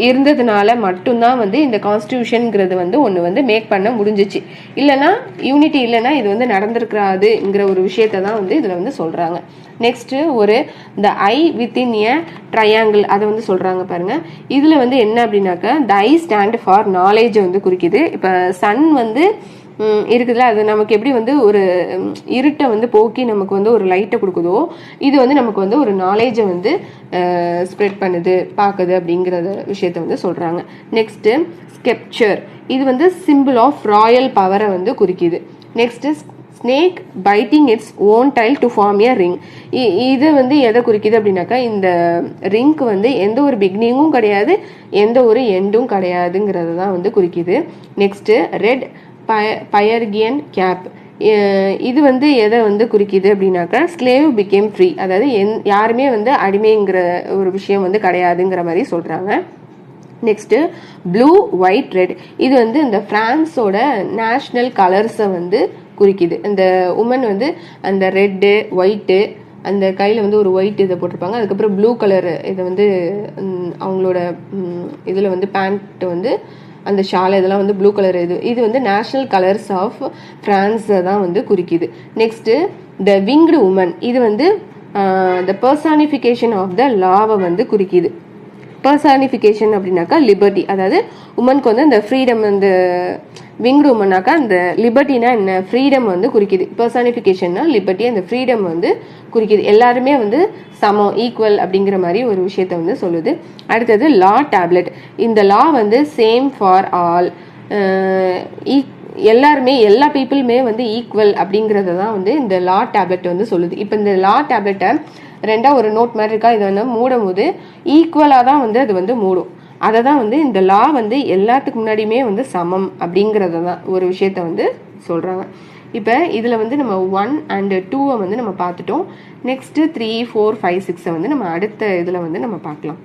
A: இருந்ததுனால மட்டும்தான் வந்து இந்த கான்ஸ்டியூஷனுங்கிறது வந்து ஒன்று வந்து மேக் பண்ண முடிஞ்சிச்சு. இல்லைனா யூனிட்டி இல்லைன்னா இது வந்து நடந்திருக்காதுங்கிற ஒரு விஷயத்தை தான் வந்து இதில் வந்து சொல்கிறாங்க. நெக்ஸ்ட்டு ஒரு த ஐ வித்தின் ஏ ட்ரையாங்கிள் அதை வந்து சொல்கிறாங்க பாருங்கள். இதில் வந்து என்ன அப்படின்னாக்கா த ஐ ஸ்டாண்ட் ஃபார் நாலேஜை வந்து குறிக்குது. இப்போ சன் வந்து இருக்குதுல்ல, அது நமக்கு எப்படி வந்து ஒரு இருட்டை வந்து போக்கி நமக்கு வந்து ஒரு லைட்டை கொடுக்குதோ, இது வந்து நமக்கு வந்து ஒரு நாலேஜை வந்து ஸ்ப்ரெட் பண்ணுது, பார்க்குது அப்படிங்கிறத விஷயத்த வந்து சொல்கிறாங்க. நெக்ஸ்ட்டு ஸ்கெப்சர், இது வந்து சிம்பிள் ஆஃப் ராயல் பவரை வந்து குறிக்குது. Next snake biting its own tail to form a ring, இது வந்து எதை குறிக்குது அப்படின்னாக்கா இந்த ரிங்க்கு வந்து எந்த ஒரு பிகினிங்கும் கிடையாது, எந்த ஒரு எண்டும் கிடையாதுங்கிறது தான் வந்து குறிக்குது. நெக்ஸ்ட்டு ரெட் பயர்கியன் கேப், இது வந்து எதை வந்து குறிக்குது அப்படின்னாக்கா ஸ்லேவ் பிகேம் ஃப்ரீ, அதாவது யாருமே வந்து அடிமைங்கிற ஒரு விஷயம் வந்து கிடையாதுங்கிற மாதிரி சொல்கிறாங்க. நெக்ஸ்ட்டு ப்ளூ ஒயிட் ரெட், இது வந்து இந்த ஃப்ரான்ஸோட நேஷ்னல் கலர்ஸை வந்து குறிக்குது. இந்த உமன் வந்து அந்த ரெட்டு ஒயிட்டு, அந்த கையில் வந்து ஒரு ஒயிட் இதை போட்டிருப்பாங்க, அதுக்கப்புறம் ப்ளூ கலர் இதை வந்து அவங்களோட இதில் வந்து பேண்ட் வந்து அந்த ஷால் இதெல்லாம் வந்து ப்ளூ கலர், இது வந்து நேஷ்னல் கலர்ஸ் ஆஃப் ஃப்ரான்ஸை தான் வந்து குறிக்குது. நெக்ஸ்ட்டு த விங்டு உமன், இது வந்து த பர்சானிஃபிகேஷன் ஆஃப் த லாவை வந்து குறிக்குது. பர்சானிஃபிகேஷன் அப்படின்னாக்கா லிபர்ட்டி, அதாவது உமனுக்கு வந்து அந்த ஃப்ரீடம், அந்த விங்டு உமன்னாக்கா அந்த லிபர்ட்டினா என்ன, ஃப்ரீடம் வந்து குறிக்குது. பர்சானிஃபிகேஷன்னா லிபர்ட்டி, அந்த ஃப்ரீடம் வந்து குறிக்குது. எல்லாருமே வந்து சமம், ஈக்குவல் அப்படிங்கிற மாதிரி ஒரு விஷயத்த வந்து சொல்லுது. அடுத்தது லா டேப்லெட், இந்த லா வந்து சேம் ஃபார் ஆல், எல்லாருமே எல்லா பீப்புளுமே வந்து ஈக்குவல் அப்படிங்கிறத தான் வந்து இந்த லா டேப்லெட் வந்து சொல்லுது. இப்போ இந்த லா டேப்லெட்டை ரெண்டா ஒரு நோட் மாதிரி இருக்கா, இதை வந்து மூடும் போது ஈக்குவலாக தான் வந்து அது வந்து மூடும். அதை தான் வந்து இந்த லா வந்து எல்லாத்துக்கு முன்னாடியுமே வந்து சமம் அப்படிங்கிறத தான் ஒரு விஷயத்த வந்து சொல்கிறாங்க. இப்போ இதில் வந்து நம்ம 1 and 2 வந்து நம்ம பார்த்துட்டோம். நெக்ஸ்ட்டு 3, 4, 5, 6 வந்து நம்ம அடுத்த இதில் வந்து நம்ம பார்க்கலாம்.